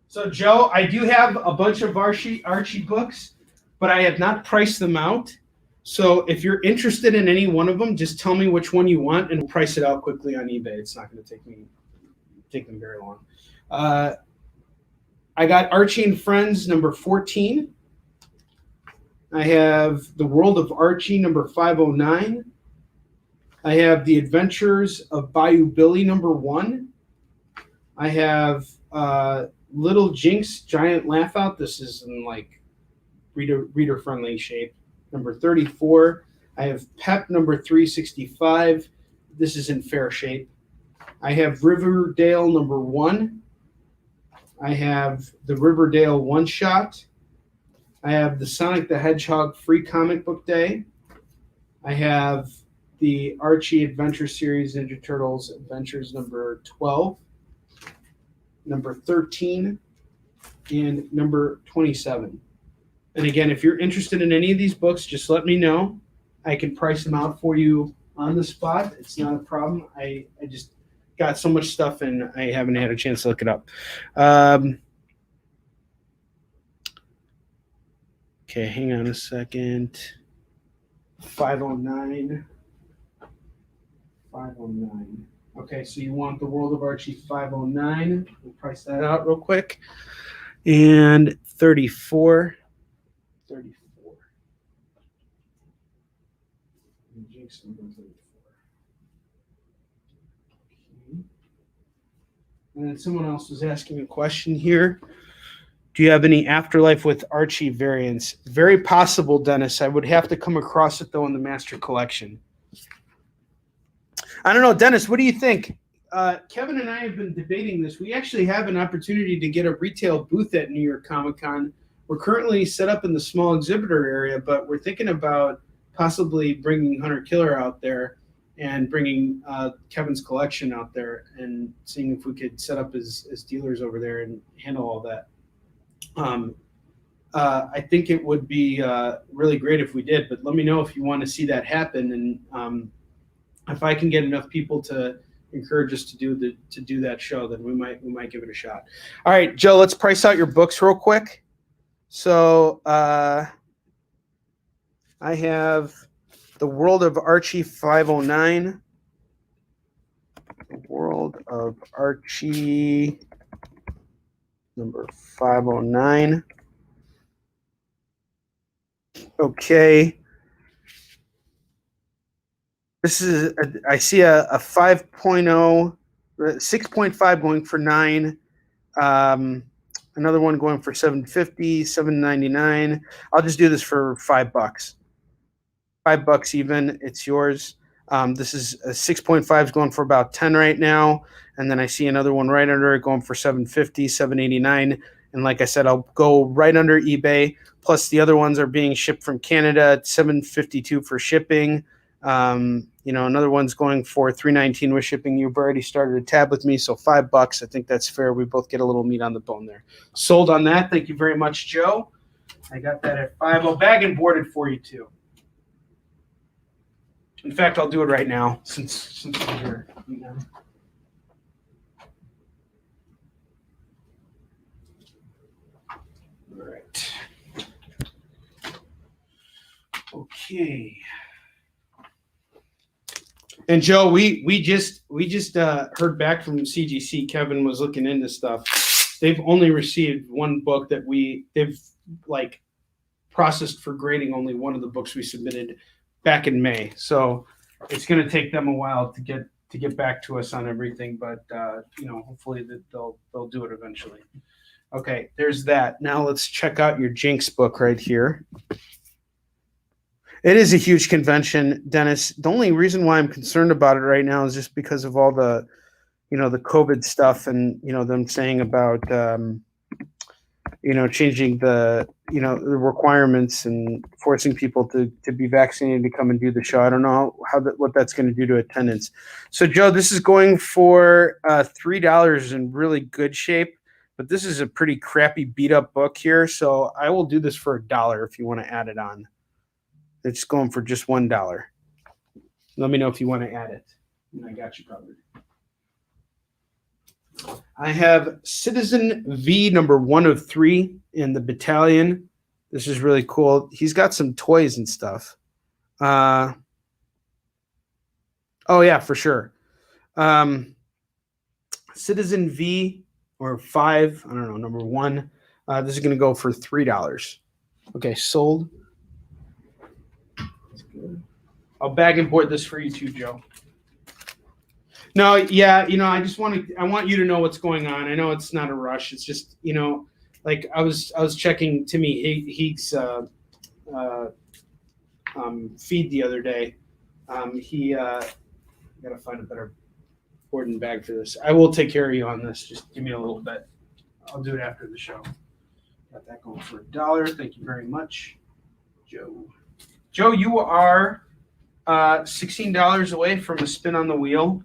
So, Joe, I do have a bunch of Archie books, but I have not priced them out. So if you're interested in any one of them, just tell me which one you want, and we'll price it out quickly on eBay. It's not going to take them very long. I got Archie and Friends number 14. I have The World of Archie number 509. I have The Adventures of Bayou Billy number 1. I have Little Jinx Giant Laugh Out. This is in like reader friendly shape. Number 34. I have Pep number 365. This is in fair shape. I have Riverdale number 1. I have the Riverdale One Shot. I have the Sonic the Hedgehog Free Comic Book Day. I have the Archie Adventure Series Ninja Turtles Adventures number 12. Number 13, and number 27. And again, if you're interested in any of these books, just let me know. I can price them out for you on the spot. It's not a problem. I just got so much stuff and I haven't had a chance to look it up. Okay, hang on a second. 509. 509. Okay, so you want The World of Archie 509. We'll price that out real quick. And 34. 34. And Jinx number 34. Okay. And then someone else was asking a question here. Do you have any Afterlife with Archie variants? Very possible, Dennis. I would have to come across it, though, in the Master Collection. I don't know, Dennis, what do you think? Kevin and I have been debating this. We actually have an opportunity to get a retail booth at New York Comic Con. We're currently set up in the small exhibitor area, but we're thinking about possibly bringing Hunter Killer out there and bringing Kevin's collection out there and seeing if we could set up as dealers over there and handle all that. I think it would be really great if we did, but let me know if you want to see that happen. And if I can get enough people to encourage us to do that show, then we might give it a shot. All right, Joe, let's price out your books real quick. So I have The World of Archie 509. The World of Archie number 509. Okay. This is I see a 5.0, 6.5 going for 9. Another one going for $7.50, $7.99. I'll just do this for $5. $5 even. It's yours. This is a 6.5 is going for about 10 right now, and then I see another one right under it going for $7.50, $7.89. And like I said, I'll go right under eBay. Plus the other ones are being shipped from Canada at $7.52 for shipping. Another one's going for $3.19 with shipping. You've already started a tab with me, so $5. I think that's fair. We both get a little meat on the bone there. Sold on that. Thank you very much, Joe. I got that at $5. I'll bag and board it for you too. In fact, I'll do it right now since we're here. All right. Okay. And Joe, we just heard back from CGC. Kevin was looking into stuff. They've only received one book that they've like processed for grading. Only one of the books we submitted back in May. So it's going to take them a while to get back to us on everything. But hopefully that they'll do it eventually. Okay, there's that. Now let's check out your Jinx book right here. It is a huge convention, Dennis. The only reason why I'm concerned about it right now is just because of all the COVID stuff and, them saying about, changing the requirements and forcing people to be vaccinated to come and do the show. I don't know what that's going to do to attendance. So, Joe, this is going for $3 in really good shape, but this is a pretty crappy beat up book here. So I will do this for $1 if you want to add it on. It's going for just $1. Let me know if you want to add it. And I got you covered. I have Citizen V number 103 in the battalion. This is really cool. He's got some toys and stuff. Oh, yeah, for sure. Citizen V or 5, I don't know, number 1. This is going to go for $3. Okay, sold. That's good. I'll bag and board this for you too, Joe. No, yeah, I want you to know what's going on. I know it's not a rush. It's just, like I was checking Timmy Heek's feed the other day. He gotta find a better board and bag for this. I will take care of you on this. Just give me a little bit. I'll do it after the show. Got that going for $1. Thank you very much, Joe. Joe, you are $16 away from a spin on the wheel.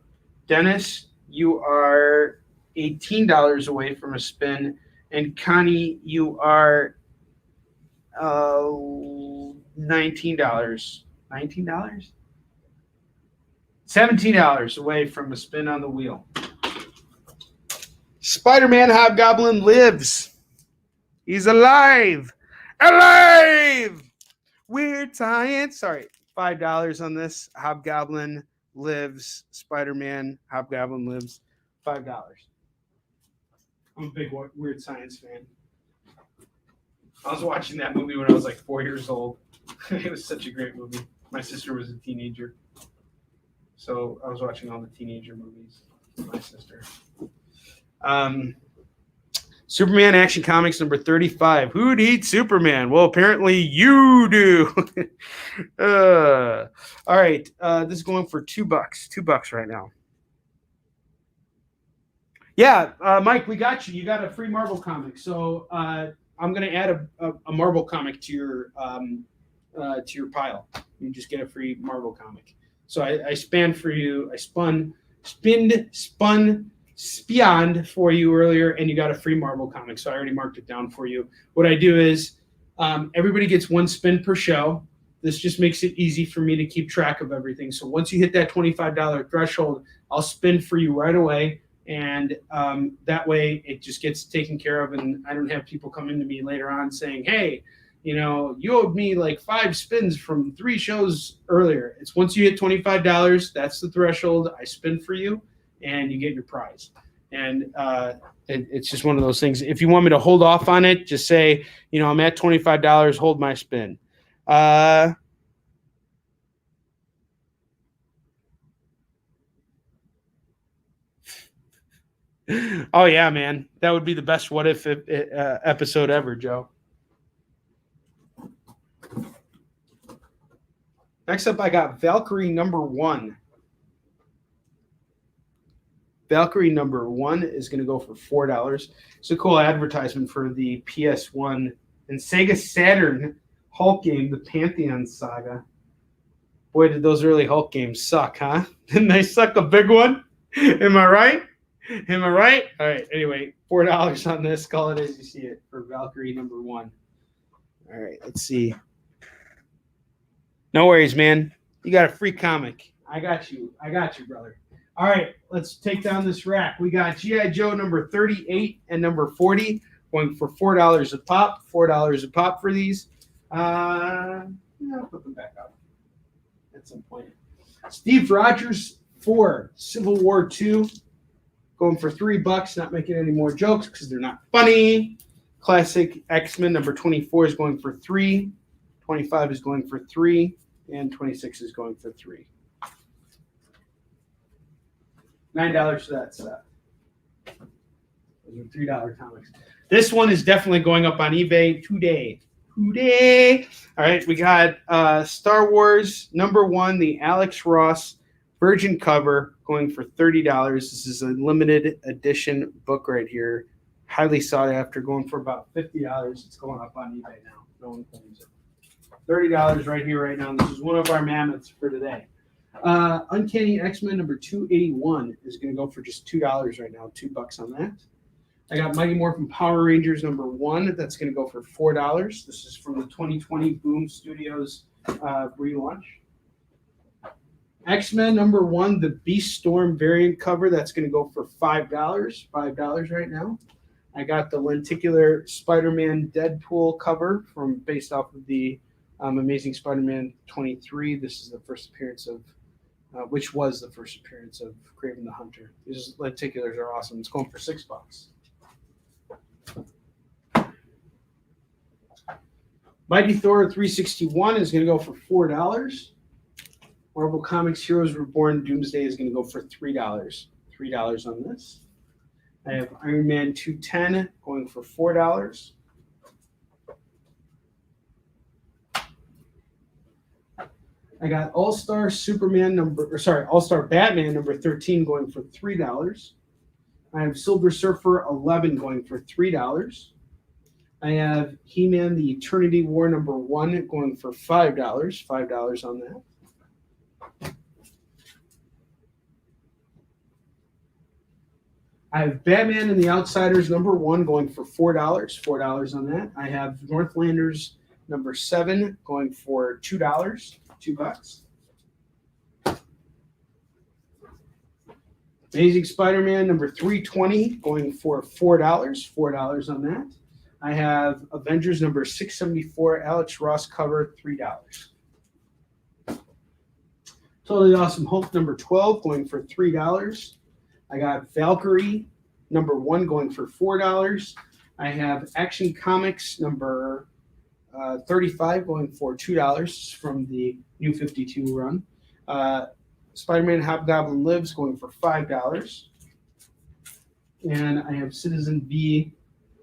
Dennis, you are $18 away from a spin. And Connie, you are $19. $19? $17 away from a spin on the wheel. Spider-Man Hobgoblin lives. He's alive. Alive! Weird science. Sorry, $5 on this. Hobgoblin lives. Spider-Man Hobgoblin lives. $5. I'm a big Weird Science fan. I was watching that movie when I was like 4 years old. It was such a great movie. My sister was a teenager, so I was watching all the teenager movies with my sister. Superman Action Comics number 35. Who needs Superman? Well, apparently you do. All right. This is going for $2. $2 right now. Yeah, Mike, we got you. You got a free Marvel comic. So I'm going to add a Marvel comic to your pile. You just get a free Marvel comic. So I spun Spioned for you earlier, and you got a free Marvel comic, so I already marked it down for you. What I do is everybody gets one spin per show. This just makes it easy for me to keep track of everything. So once you hit that $25 threshold, I'll spin for you right away, and that way it just gets taken care of, and I don't have people come into me later on saying, hey, you owed me like 5 spins from 3 shows earlier. It's once you hit $25, that's the threshold. I spin for you, and you get your prize. And it's just one of those things. If you want me to hold off on it, just say, I'm at $25, hold my spin. Oh, yeah, man. That would be the best What If episode ever, Joe. Next up, I got Valkyrie number 1. Valkyrie number 1 is going to go for $4. It's a cool advertisement for the PS1 and Sega Saturn Hulk game, the Pantheon Saga. Boy, did those early Hulk games suck, huh? Didn't they suck a big one? Am I right? Am I right? All right, anyway, $4 on this. Call it as you see it for Valkyrie number 1. All right, let's see. No worries, man. You got a free comic. I got you, brother. All right, let's take down this rack. We got G.I. Joe number 38 and number 40 going for $4 a pop. $4 a pop for these. I'll put them back up at some point. Steve Rogers 4, Civil War 2, going for $3. Not making any more jokes because they're not funny. Classic X-Men number 24 is going for $3. 25 is going for $3, and 26 is going for $3. $9 for that set. Those are $3 comics. This one is definitely going up on eBay today. All right, we got Star Wars number 1, the Alex Ross Virgin cover, going for $30. This is a limited edition book right here. highly sought after, going for about $50. It's going up on eBay now. No one claims it. $30 right here, right now. This is one of our mammoths for today. Uncanny X-Men number 281 is going to go for just $2 right now. $2 on that. I got Mighty Morphin Power Rangers number 1. That's going to go for $4. This is from the 2020 Boom Studios relaunch. X-Men number 1, the Beast Storm variant cover. That's going to go for $5. $5 right now. I got the lenticular Spider-Man Deadpool cover based off of the Amazing Spider-Man 23. This is the first appearance of, which was the first appearance of Kraven the Hunter. These lenticulars are awesome. It's going for $6. Mighty Thor 361 is going to go for $4. Marvel Comics Heroes Reborn Doomsday is going to go for $3. $3 on this. I have Iron Man 210 going for $4. I got All-Star Batman number 13 going for $3. I have Silver Surfer 11 going for $3. I have He-Man the Eternity War number 1 going for $5. $5 on that. I have Batman and the Outsiders number 1 going for $4. $4 on that. I have Northlanders number 7 going for $2. $2. Amazing Spider-Man number 320 going for $4. $4 on that. I have Avengers number 674 Alex Ross cover, $3. Totally Awesome Hulk number 12 going for $3. I got Valkyrie number 1 going for $4. I have Action Comics number 35 going for $2 from the New 52 run. Spider-Man Hobgoblin Lives going for $5. And I have Citizen V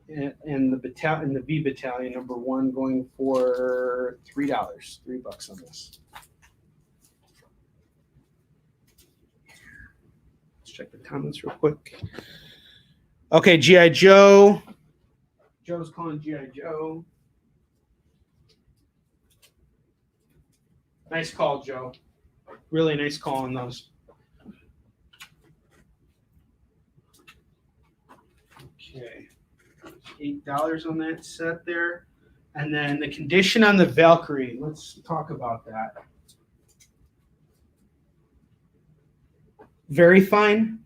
and the V Battalion number 1 going for $3. $3 on this. Let's check the comments real quick. Okay, G.I. Joe. Joe's calling G.I. Joe. Nice call, Joe. Really nice call on those. Okay. $8 on that set there. And then the condition on the Valkyrie. Let's talk about that. Very fine.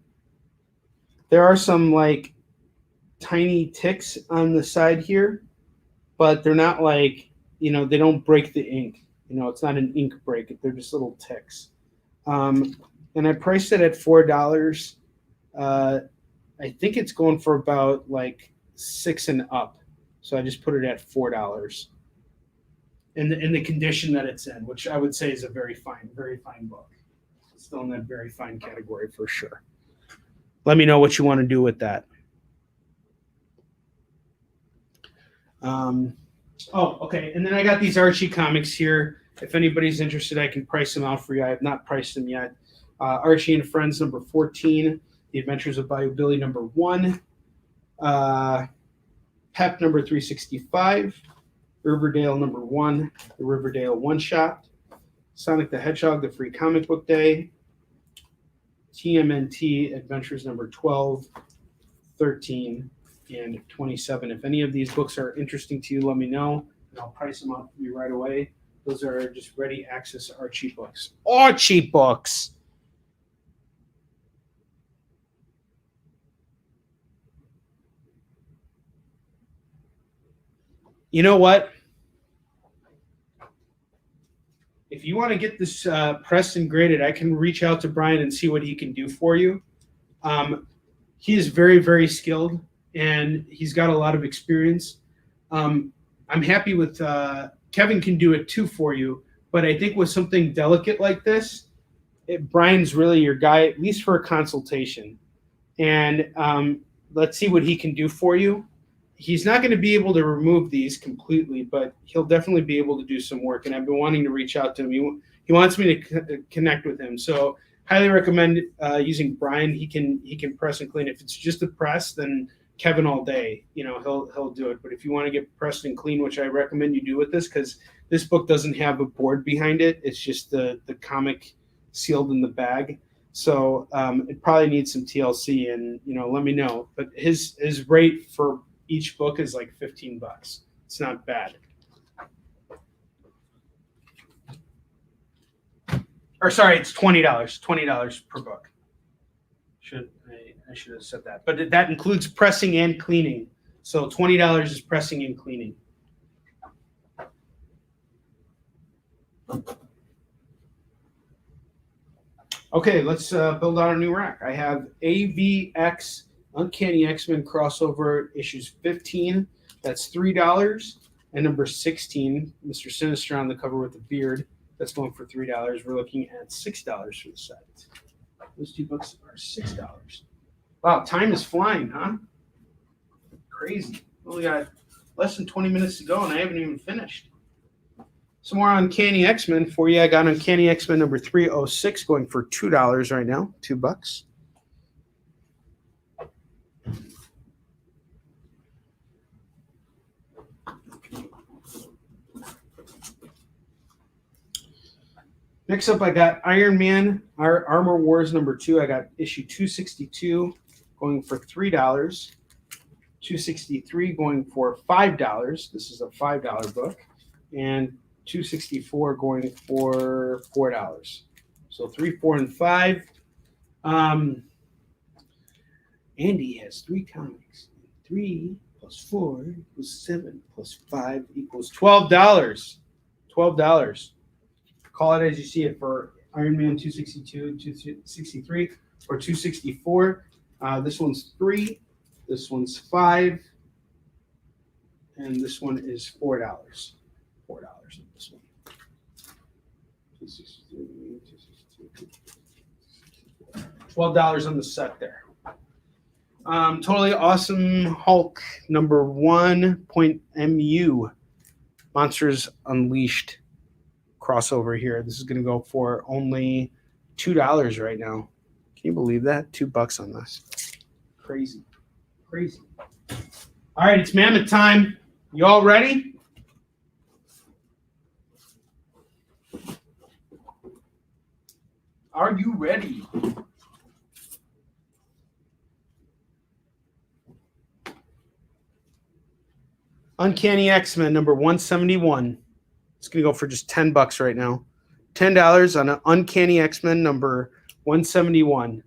There are some like tiny ticks on the side here, but they're not like, they don't break the ink. It's not an ink break. They're just little ticks. And I priced it at $4. I think it's going for about like $6 and up. So I just put it at $4. In the condition that it's in, which I would say is a very fine book. It's still in that very fine category for sure. Let me know what you want to do with that. Okay. And then I got these Archie comics here. If anybody's interested, I can price them out for you. I have not priced them yet. Archie and Friends number 14, The Adventures of Bayou Billy number 1, Pep number 365, Riverdale number 1, the Riverdale one-shot, Sonic the Hedgehog, the Free Comic Book Day, TMNT Adventures number 12, 13, and 27. If any of these books are interesting to you, let me know, and I'll price them out for you right away. Those are just ready access Archie books. Archie books! You know what? If you want to get this pressed and graded, I can reach out to Brian and see what he can do for you. He is very, very skilled, and he's got a lot of experience. I'm happy with Kevin can do it too for you, but I think with something delicate like this, Brian's really your guy, at least for a consultation. And let's see what he can do for you. He's not going to be able to remove these completely, but he'll definitely be able to do some work. And I've been wanting to reach out to him. He wants me to connect with him. So highly recommend using Brian. He can press and clean. If it's just a press, then Kevin all day. He'll do it. But if you want to get pressed and clean, which I recommend you do with this, because this book doesn't have a board behind it. It's just the comic sealed in the bag. So it probably needs some TLC, and let me know. But his rate for each book is like $15. It's not bad. Or sorry, it's $20. $20 per book. I should have said that. But that includes pressing and cleaning. So $20 is pressing and cleaning. Okay, let's build out a new rack. I have AVX Uncanny X-Men crossover issues 15. That's $3. And number 16, Mr. Sinister on the cover with the beard. That's going for $3. We're looking at $6 for the set. Those two books are $6. Wow, time is flying, huh? Crazy. Only got less than 20 minutes to go, and I haven't even finished. Some more Uncanny X-Men for you. I got Uncanny X-Men number 306 going for $2 right now, $2. Next up, I got Iron Man, our Armor Wars number 2. I got issue 262 going for $3. 263 going for $5. This is a $5 book. And 264 going for $4. So 3, 4, and 5. Andy has 3 comics. 3 plus 4 equals 7 plus 5 equals $12. $12. Call it as you see it for Iron Man 262, 263, or 264. This one's 3. This one's 5. And this one is $4. $4 on this one. 263, $12 on the set there. Totally Awesome Hulk number 1.mu. Monsters Unleashed crossover here. This is going to go for only $2 right now. Can you believe that? $2 on this. Crazy. Crazy. All right, it's Mammoth time. You all ready? Are you ready? Uncanny X-Men number 171. It's going to go for just $10 right now. $10 on an Uncanny X-Men number 171.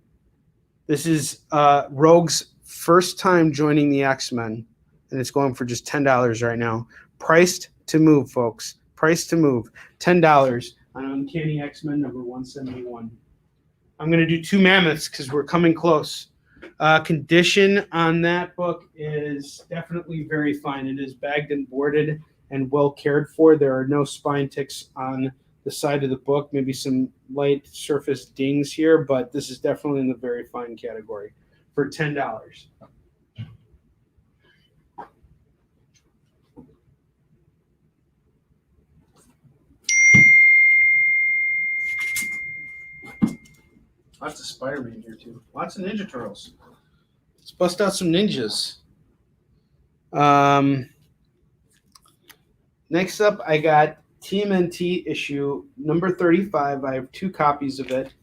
This is Rogue's first time joining the X-Men, and it's going for just $10 right now. Priced to move, folks. Priced to move. $10 on Uncanny X-Men number 171. I'm going to do 2 mammoths because we're coming close. Condition on that book is definitely very fine. It is bagged and boarded and well cared for. There are no spine ticks on the side of the book, maybe some light surface dings here, but this is definitely in the very fine category for $10. Lots of Spider-Man here too. Lots of Ninja Turtles. Let's bust out some ninjas. Next up, I got Tmnt issue number 35. I have 2 copies of it.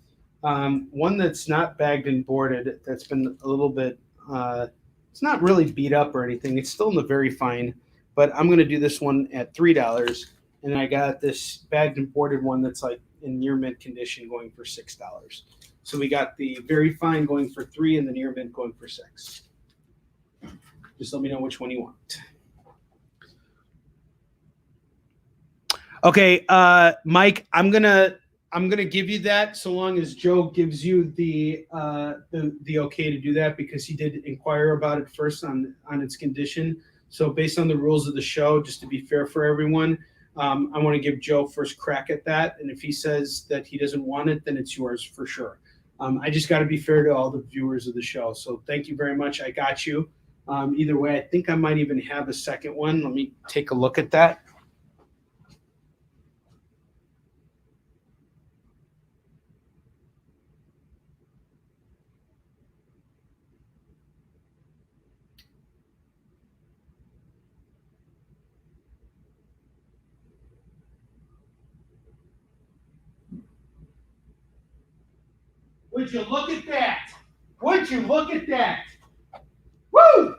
One that's not bagged and boarded. That's been a little bit. It's not really beat up or anything. It's still in the very fine. But I'm going to do this one at $3. And I got this bagged and boarded one that's like in near mint condition going for $6. So we got the very fine going for $3 and the near mint going for $6. Just let me know which one you want. Okay, Mike, I'm gonna give you that so long as Joe gives you the okay to do that, because he did inquire about it first on its condition. So based on the rules of the show, just to be fair for everyone, I want to give Joe first crack at that. And if he says that he doesn't want it, then it's yours for sure. I just got to be fair to all the viewers of the show. So thank you very much. I got you. Either way, I think I might even have a second one. Let me take a look at that. Would you look at that? Would you look at that? Woo!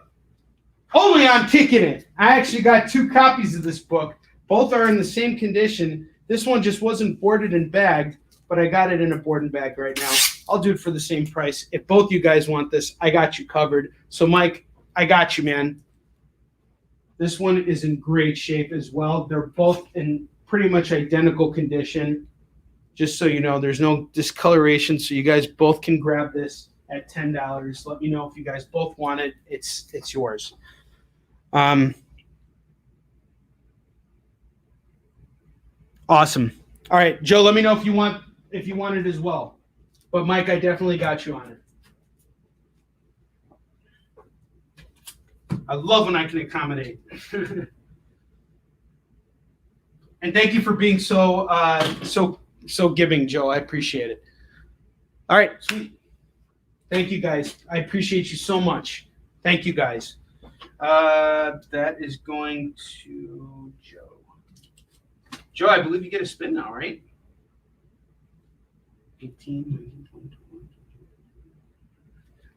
Only on Kickin. I actually got 2 copies of this book. Both are in the same condition. This one just wasn't boarded and bagged, but I got it in a board and bag right now. I'll do it for the same price. If both you guys want this, I got you covered. So, Mike, I got you, man. This one is in great shape as well. They're both in pretty much identical condition. Just so you know, there's no discoloration, so you guys both can grab this at $10. Let me know if you guys both want it. It's yours. Awesome. All right, Joe, let me know if you want it as well. But Mike, I definitely got you on it. I love when I can accommodate. And thank you for being so giving, Joe. I appreciate it. All right, sweet. Thank you, guys. I appreciate you so much. Thank you, guys. That is going to Joe. Joe, I believe you get a spin now, right? 18, 19, 20, 21.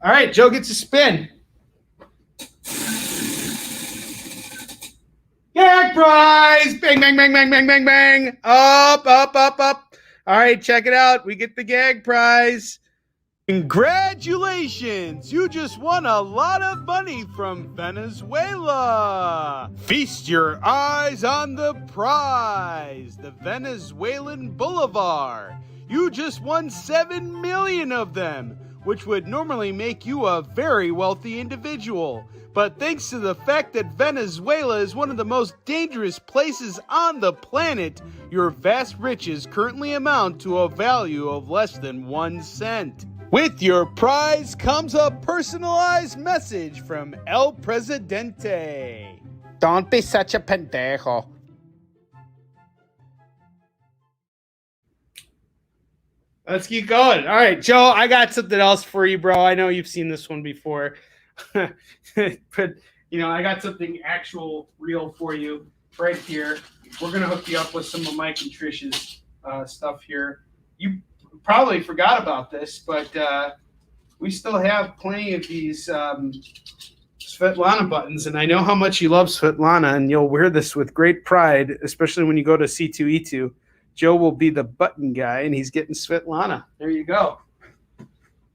All right, Joe gets a spin. Gag prize! Bang, bang, bang, bang, bang, bang, bang. Up, up, up, up. All right, check it out. We get the gag prize. Congratulations! You just won a lot of money from Venezuela! Feast your eyes on the prize, the Venezuelan Bolivar. You just won 7 million of them, which would normally make you a very wealthy individual. But thanks to the fact that Venezuela is one of the most dangerous places on the planet, your vast riches currently amount to a value of less than 1 cent. With your prize comes a personalized message from El Presidente. Don't be such a pendejo. Let's keep going. All right, Joe, I got something else for you, bro. I know you've seen this one before. But, I got something actual real for you right here. We're going to hook you up with some of Mike and Trish's stuff here. You probably forgot about this, but we still have plenty of these Svetlana buttons, and I know how much you love Svetlana, and you'll wear this with great pride, especially when you go to C2E2. Joe will be the button guy, and he's getting Svetlana. There you go.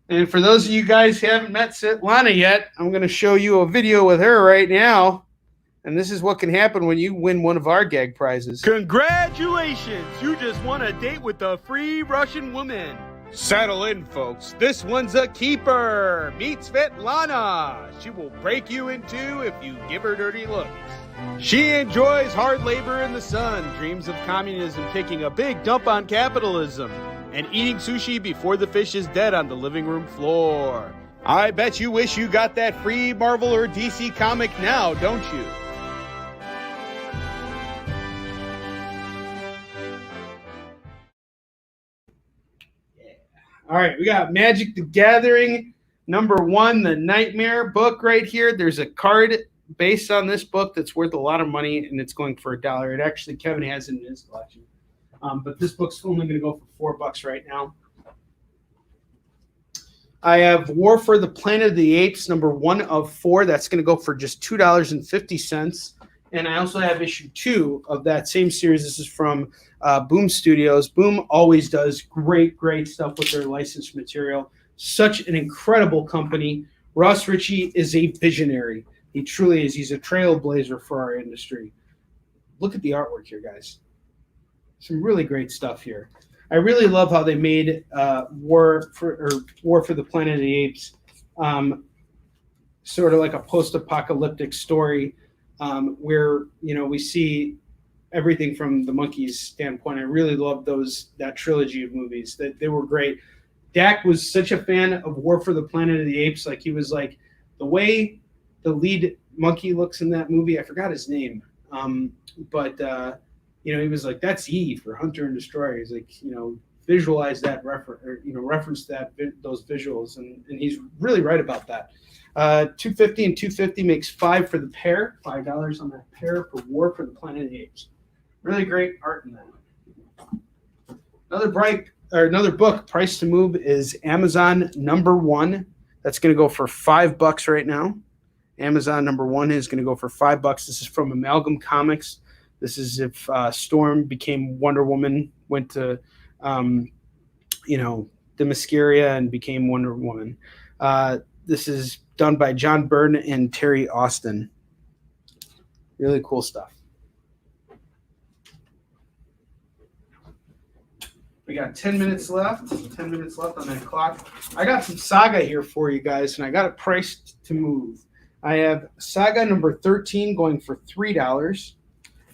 And for those of you guys who haven't met Svetlana yet, I'm going to show you a video with her right now. And this is what can happen when you win one of our gag prizes. Congratulations! You just won a date with a free Russian woman. Settle in, folks. This one's a keeper. Meet Svetlana. She will break you in two if you give her dirty looks. She enjoys hard labor in the sun, dreams of communism taking a big dump on capitalism, and eating sushi before the fish is dead on the living room floor. I bet you wish you got that free Marvel or DC comic now, don't you? All right, we got Magic the Gathering, #1, the Nightmare book right here. There's a card based on this book that's worth a lot of money, and it's going for $1. It actually, Kevin has it in his collection. But this book's only going to go for $4 right now. I have War for the Planet of the Apes, #1 of 4. That's going to go for just $2.50. And I also have issue 2 of that same series. This is from Boom Studios. Boom always does great stuff with their licensed material. Such an incredible company. Ross Ritchie is a visionary. He truly is. He's a trailblazer for our industry. Look at the artwork here, guys. Some really great stuff here. I really love how they made War for the Planet of the Apes sort of like a post-apocalyptic story where we see everything from the monkeys' standpoint. I really love that trilogy of movies. That they were great. Dak was such a fan of War for the Planet of the Apes. Like he was like the way the lead monkey looks in that movie. I forgot his name, but. He was like, that's E for Hunter and Destroyer. He's like, visualize that reference those visuals, and he's really right about that. $2.50 and $2.50 makes $5 for the pair. $5 on that pair for War for the Planet of the Apes. Really great art in that. Another bright or another book, price to move, is Amazon #1. That's going to go for $5 right now. Amazon #1 is going to go for $5. This is from Amalgam Comics. This is if Storm became Wonder Woman, went to, Themyscira and became Wonder Woman. This is done by John Byrne and Terry Austin. Really cool stuff. We got 10 minutes left. 10 minutes left on that clock. I got some Saga here for you guys, and I got it priced to move. I have Saga #13 going for $3.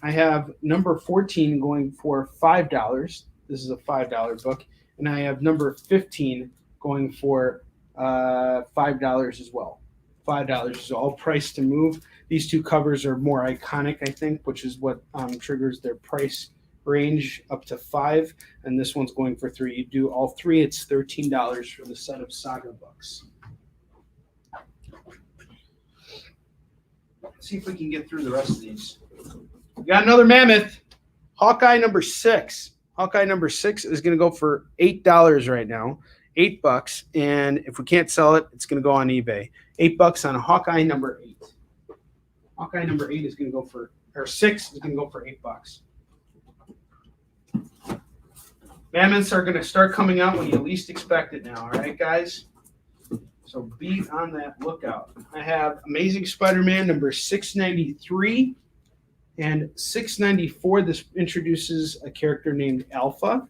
I have #14 going for $5. This is a $5 book. And I have #15 going for $5 as well. $5 is all priced to move. These two covers are more iconic, I think, which is what triggers their price range up to $5. And this one's going for $3. You do all three, it's $13 for the set of Saga books. Let's see if we can get through the rest of these. We got another mammoth. Hawkeye #6. Hawkeye #6 is going to go for $8 right now. $8. And if we can't sell it, it's going to go on eBay. $8 on Hawkeye #8. Hawkeye #8 is going to go for, or 6 is going to go for $8. Mammoths are going to start coming out when you least expect it now. All right, guys? So be on that lookout. I have Amazing Spider-Man #693 and 694. This introduces a character named Alpha.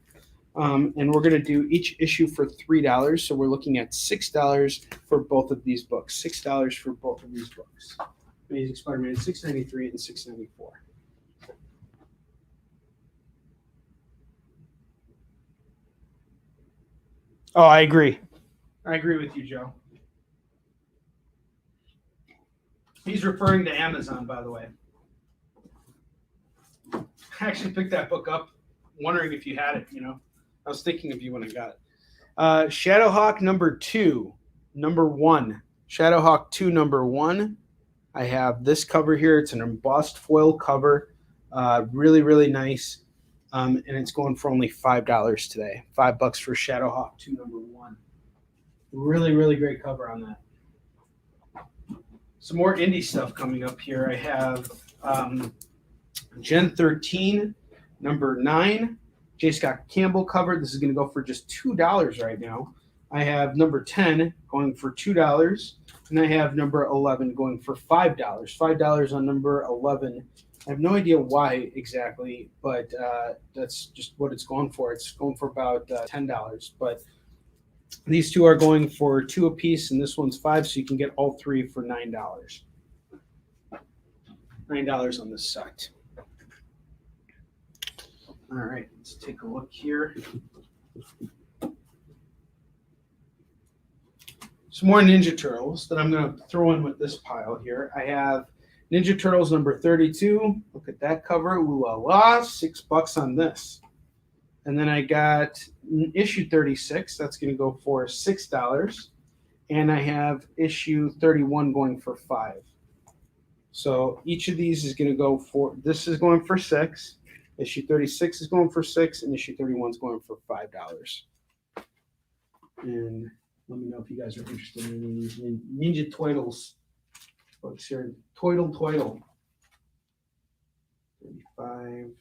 And we're going to do each issue for $3. So we're looking at $6 for both of these books. $6 for both of these books. Amazing Spider-Man 693 and 694. Oh, I agree. I agree with you, Joe. He's referring to Amazon, by the way. I actually picked that book up, wondering if you had it, I was thinking of you when I got it. Shadowhawk #2, #1. Shadowhawk 2, #1. I have this cover here. It's an embossed foil cover. Really, really nice. And it's going for only $5 today. $5 for Shadowhawk 2, #1. Really, really great cover on that. Some more indie stuff coming up here. I have Gen 13, #9. J. Scott Campbell cover. This is going to go for just $2 right now. I have #10 going for $2. And I have #11 going for $5. $5 on #11. I have no idea why exactly, but that's just what it's going for. It's going for about $10. But these two are going for $2 apiece, and this one's $5, so you can get all three for $9. $9 on this set. All right, let's take a look here. Some more Ninja Turtles that I'm going to throw in with this pile here. I have Ninja Turtles #32. Look at that cover. Ooh la la. $6 on this. And then I got issue 36. That's going to go for $6. And I have issue 31 going for $5. So each of these is going to go for, this is going for $6. Issue 36 is going for $6, and issue 31 is going for $5. And let me know if you guys are interested in any of these Ninja Turtles books here. Twiddle. 35,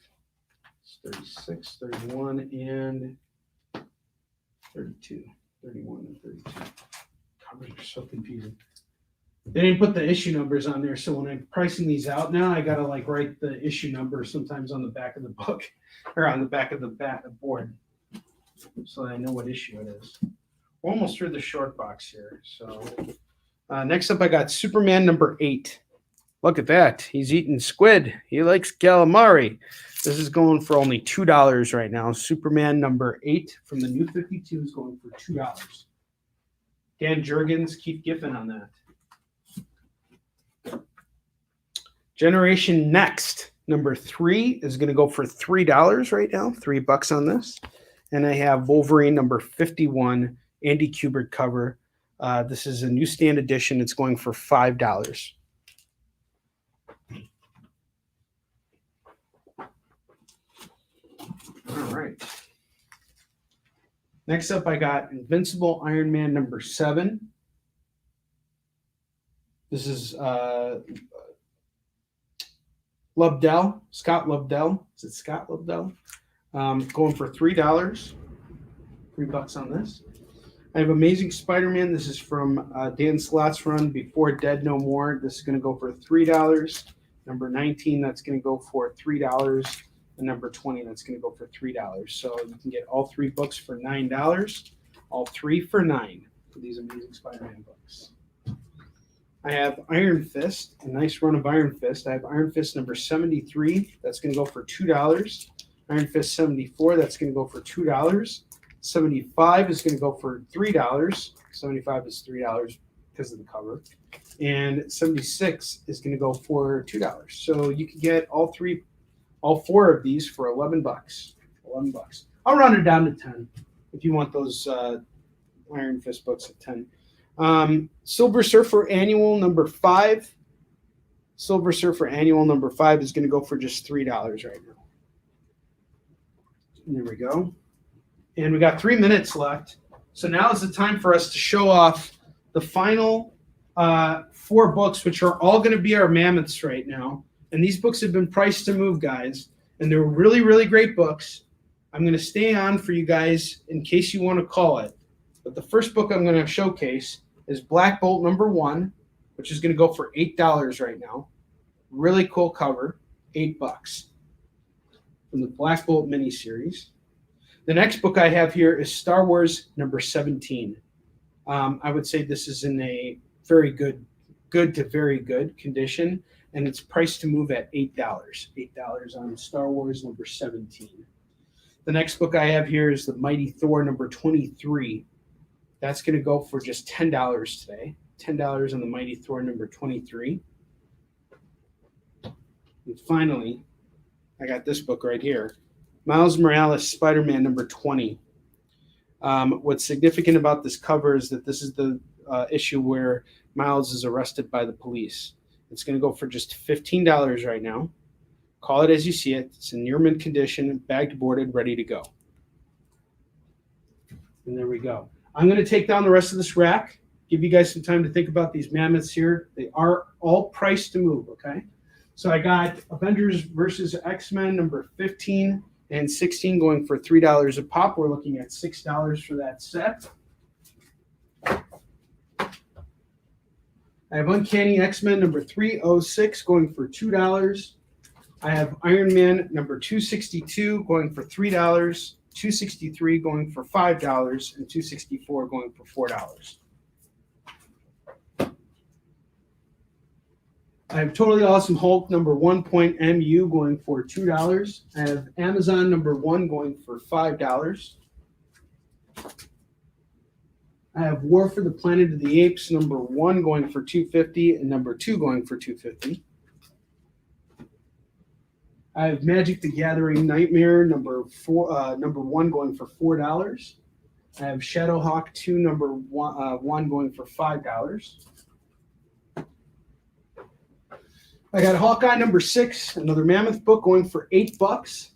36, 31, and 32. 31 and 32. Covers are so confusing. They didn't put the issue numbers on there, so when I'm pricing these out now, I gotta write the issue number sometimes on the back of the book or on the back of the board, so I know what issue it is. We're almost through the short box here. So next up, I got Superman #8. Look at that. He's eating squid. He likes calamari. This is going for only $2 right now. Superman #8 from the New 52 is going for $2. Dan Jurgens, Keith Giffen on that. Generation Next #3 is going to go for $3 right now. $3 on this. And I have Wolverine #51, Andy Kubert cover. This is a newsstand edition. It's going for $5. All right. Next up, I got Invincible Iron Man number 7. This is Lobdell, Scott Lobdell. Is it Scott Lobdell? Going for $3. $3 on this. I have Amazing Spider-Man. This is from Dan Slott's run before Dead No More. This is going to go for $3. Number 19, that's going to go for $3. And number 20, that's going to go for $3. So you can get all 3 books for $9. All 3 for $9 for these Amazing Spider-Man books. I have Iron Fist, a nice run of Iron Fist. I have Iron Fist number 73. That's going to go for $2. Iron Fist 74. That's going to go for $2. 75 is going to go for $3. 75 is $3 because of the cover. And 76 is going to go for $2. So you can get all 4 of these for $11. $11. I'll run it down to 10 if you want those Iron Fist books at 10. Silver Surfer Annual number 5. Silver Surfer Annual number 5 is going to go for just $3 right now. And there we go. And we got 3 minutes left. So now is the time for us to show off the final 4 books, which are all going to be our mammoths right now. And these books have been priced to move, guys. And they're really, really great books. I'm going to stay on for you guys in case you want to call it. But the first book I'm going to showcase is Black Bolt number 1, which is going to go for $8 right now. Really cool cover, $8 from the Black Bolt miniseries. The next book I have here is Star Wars number 17. I would say this is in a very good to very good condition, and it's priced to move at $8. $8 on Star Wars number 17. The next book I have here is The Mighty Thor number 23. That's going to go for just $10 today. $10 on The Mighty Thor number 23. And finally, I got this book right here. Miles Morales Spider-Man number 20. What's significant about this cover is that this is the issue where Miles is arrested by the police. It's going to go for just $15 right now. Call it as you see it. It's in near mint condition, bagged, boarded, ready to go. And there we go. I'm going to take down the rest of this rack, give you guys some time to think about these mammoths here. They are all priced to move, okay? So I got Avengers versus X-Men number 15 and 16 going for $3 a pop. We're looking at $6 for that set. I have Uncanny X-Men number 306 going for $2. I have Iron Man number 262 going for $3. 263 going for $5, and 264 going for $4. I have Totally Awesome Hulk number 1.MU going for $2. I have Amazon number 1 going for $5. I have War for the Planet of the Apes number 1 going for $2.50 and number 2 going for $2.50. I have Magic the Gathering Nightmare number 1 going for $4. I have Shadowhawk 2 number 1 going for $5. I got Hawkeye number 6, another mammoth book going for $8.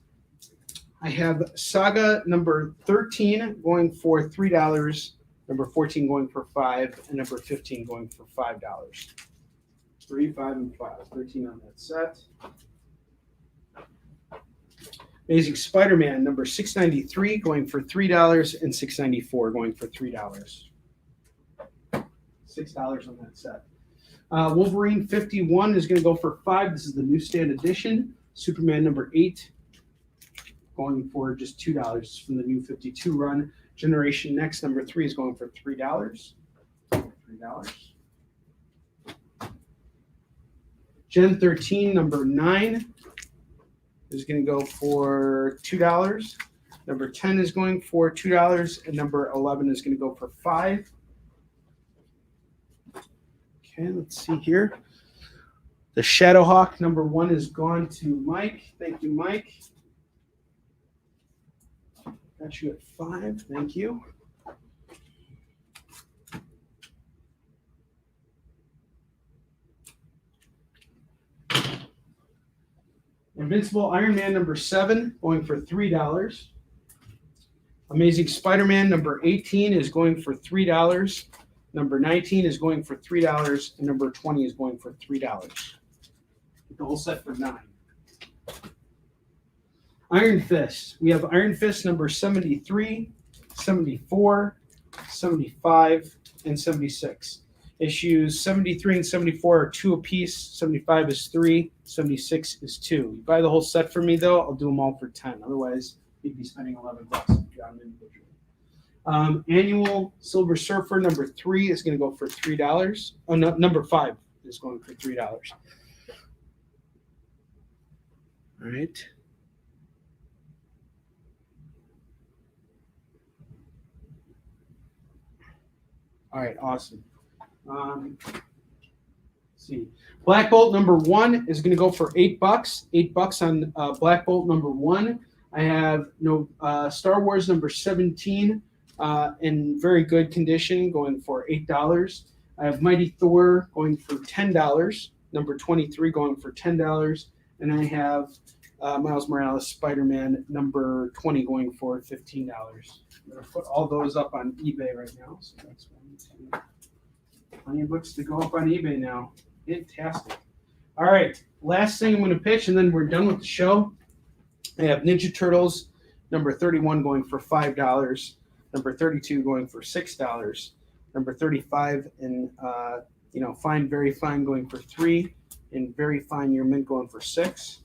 I have Saga number 13 going for $3, number 14 going for $5, and number 15 going for $5. 3, 5, and 5. 13 on that set. Amazing Spider-Man number 693 going for $3 and 694 going for $3. $6 on that set. Wolverine 51 is going to go for $5. This is the newsstand edition. Superman number 8 going for just $2 from the new 52 run. Generation Next number 3 is going for $3. $3. Gen 13 number 9 is going to go for $2. Number 10 is going for $2, and number 11 is going to go for $5. Okay, let's see here. The Shadowhawk number 1 is gone to Mike. Thank you, Mike. Got you at 5. Thank you. Invincible Iron Man number 7 going for $3. Amazing Spider-Man number 18 is going for $3. Number 19 is going for $3, and number 20 is going for $3. The whole set for $9. Iron Fist. We have Iron Fist number 73, 74, 75, and 76. Issues 73 and 74 are 2 apiece. 75 is 3. 76 is 2. You buy the whole set for me, though, I'll do them all for 10. Otherwise, you'd be spending $11 if you got them individually. Annual Silver Surfer number 3 is going to go for $3. Oh, no, number 5 is going for $3. All right. All right, awesome. Let's see. Black Bolt number 1 is going to go for $8. $8 on Black Bolt number 1. I have Star Wars number 17 in very good condition, going for $8. I have Mighty Thor going for $10. Number 23 going for $10, and I have Miles Morales Spider-Man number 20 going for $15. I'm going to put all those up on eBay right now. So that's 1, 2, plenty of books to go up on eBay now. Fantastic. All right, last thing I'm going to pitch, and then we're done with the show. I have Ninja Turtles number 31 going for $5. Number 32 going for $6. Number 35 and Fine, Very Fine going for $3, and Very Fine Your Mint going for $6.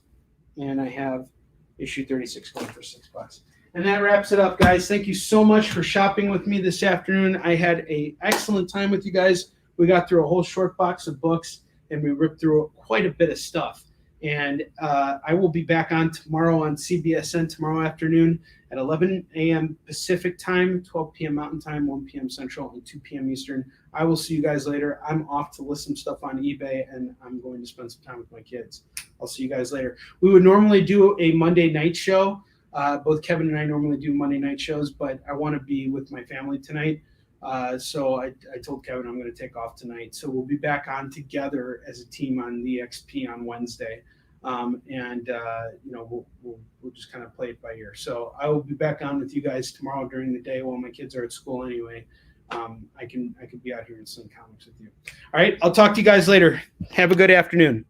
And I have issue 36 going for $6. And that wraps it up, guys. Thank you so much for shopping with me this afternoon. I had an excellent time with you guys. We got through a whole short box of books, and we ripped through quite a bit of stuff. And I will be back on tomorrow on CBSN tomorrow afternoon at 11 a.m. Pacific time, 12 p.m. Mountain time, 1 p.m. Central, and 2 p.m. Eastern. I will see you guys later. I'm off to list some stuff on eBay, and I'm going to spend some time with my kids. I'll see you guys later. We would normally do a Monday night show. Both Kevin and I normally do Monday night shows, but I want to be with my family tonight. So I told Kevin I'm going to take off tonight. So we'll be back on together as a team on the XP on Wednesday. We'll just kind of play it by ear. So I will be back on with you guys tomorrow during the day while my kids are at school anyway. I can be out here and sling comics with you. All right. I'll talk to you guys later. Have a good afternoon.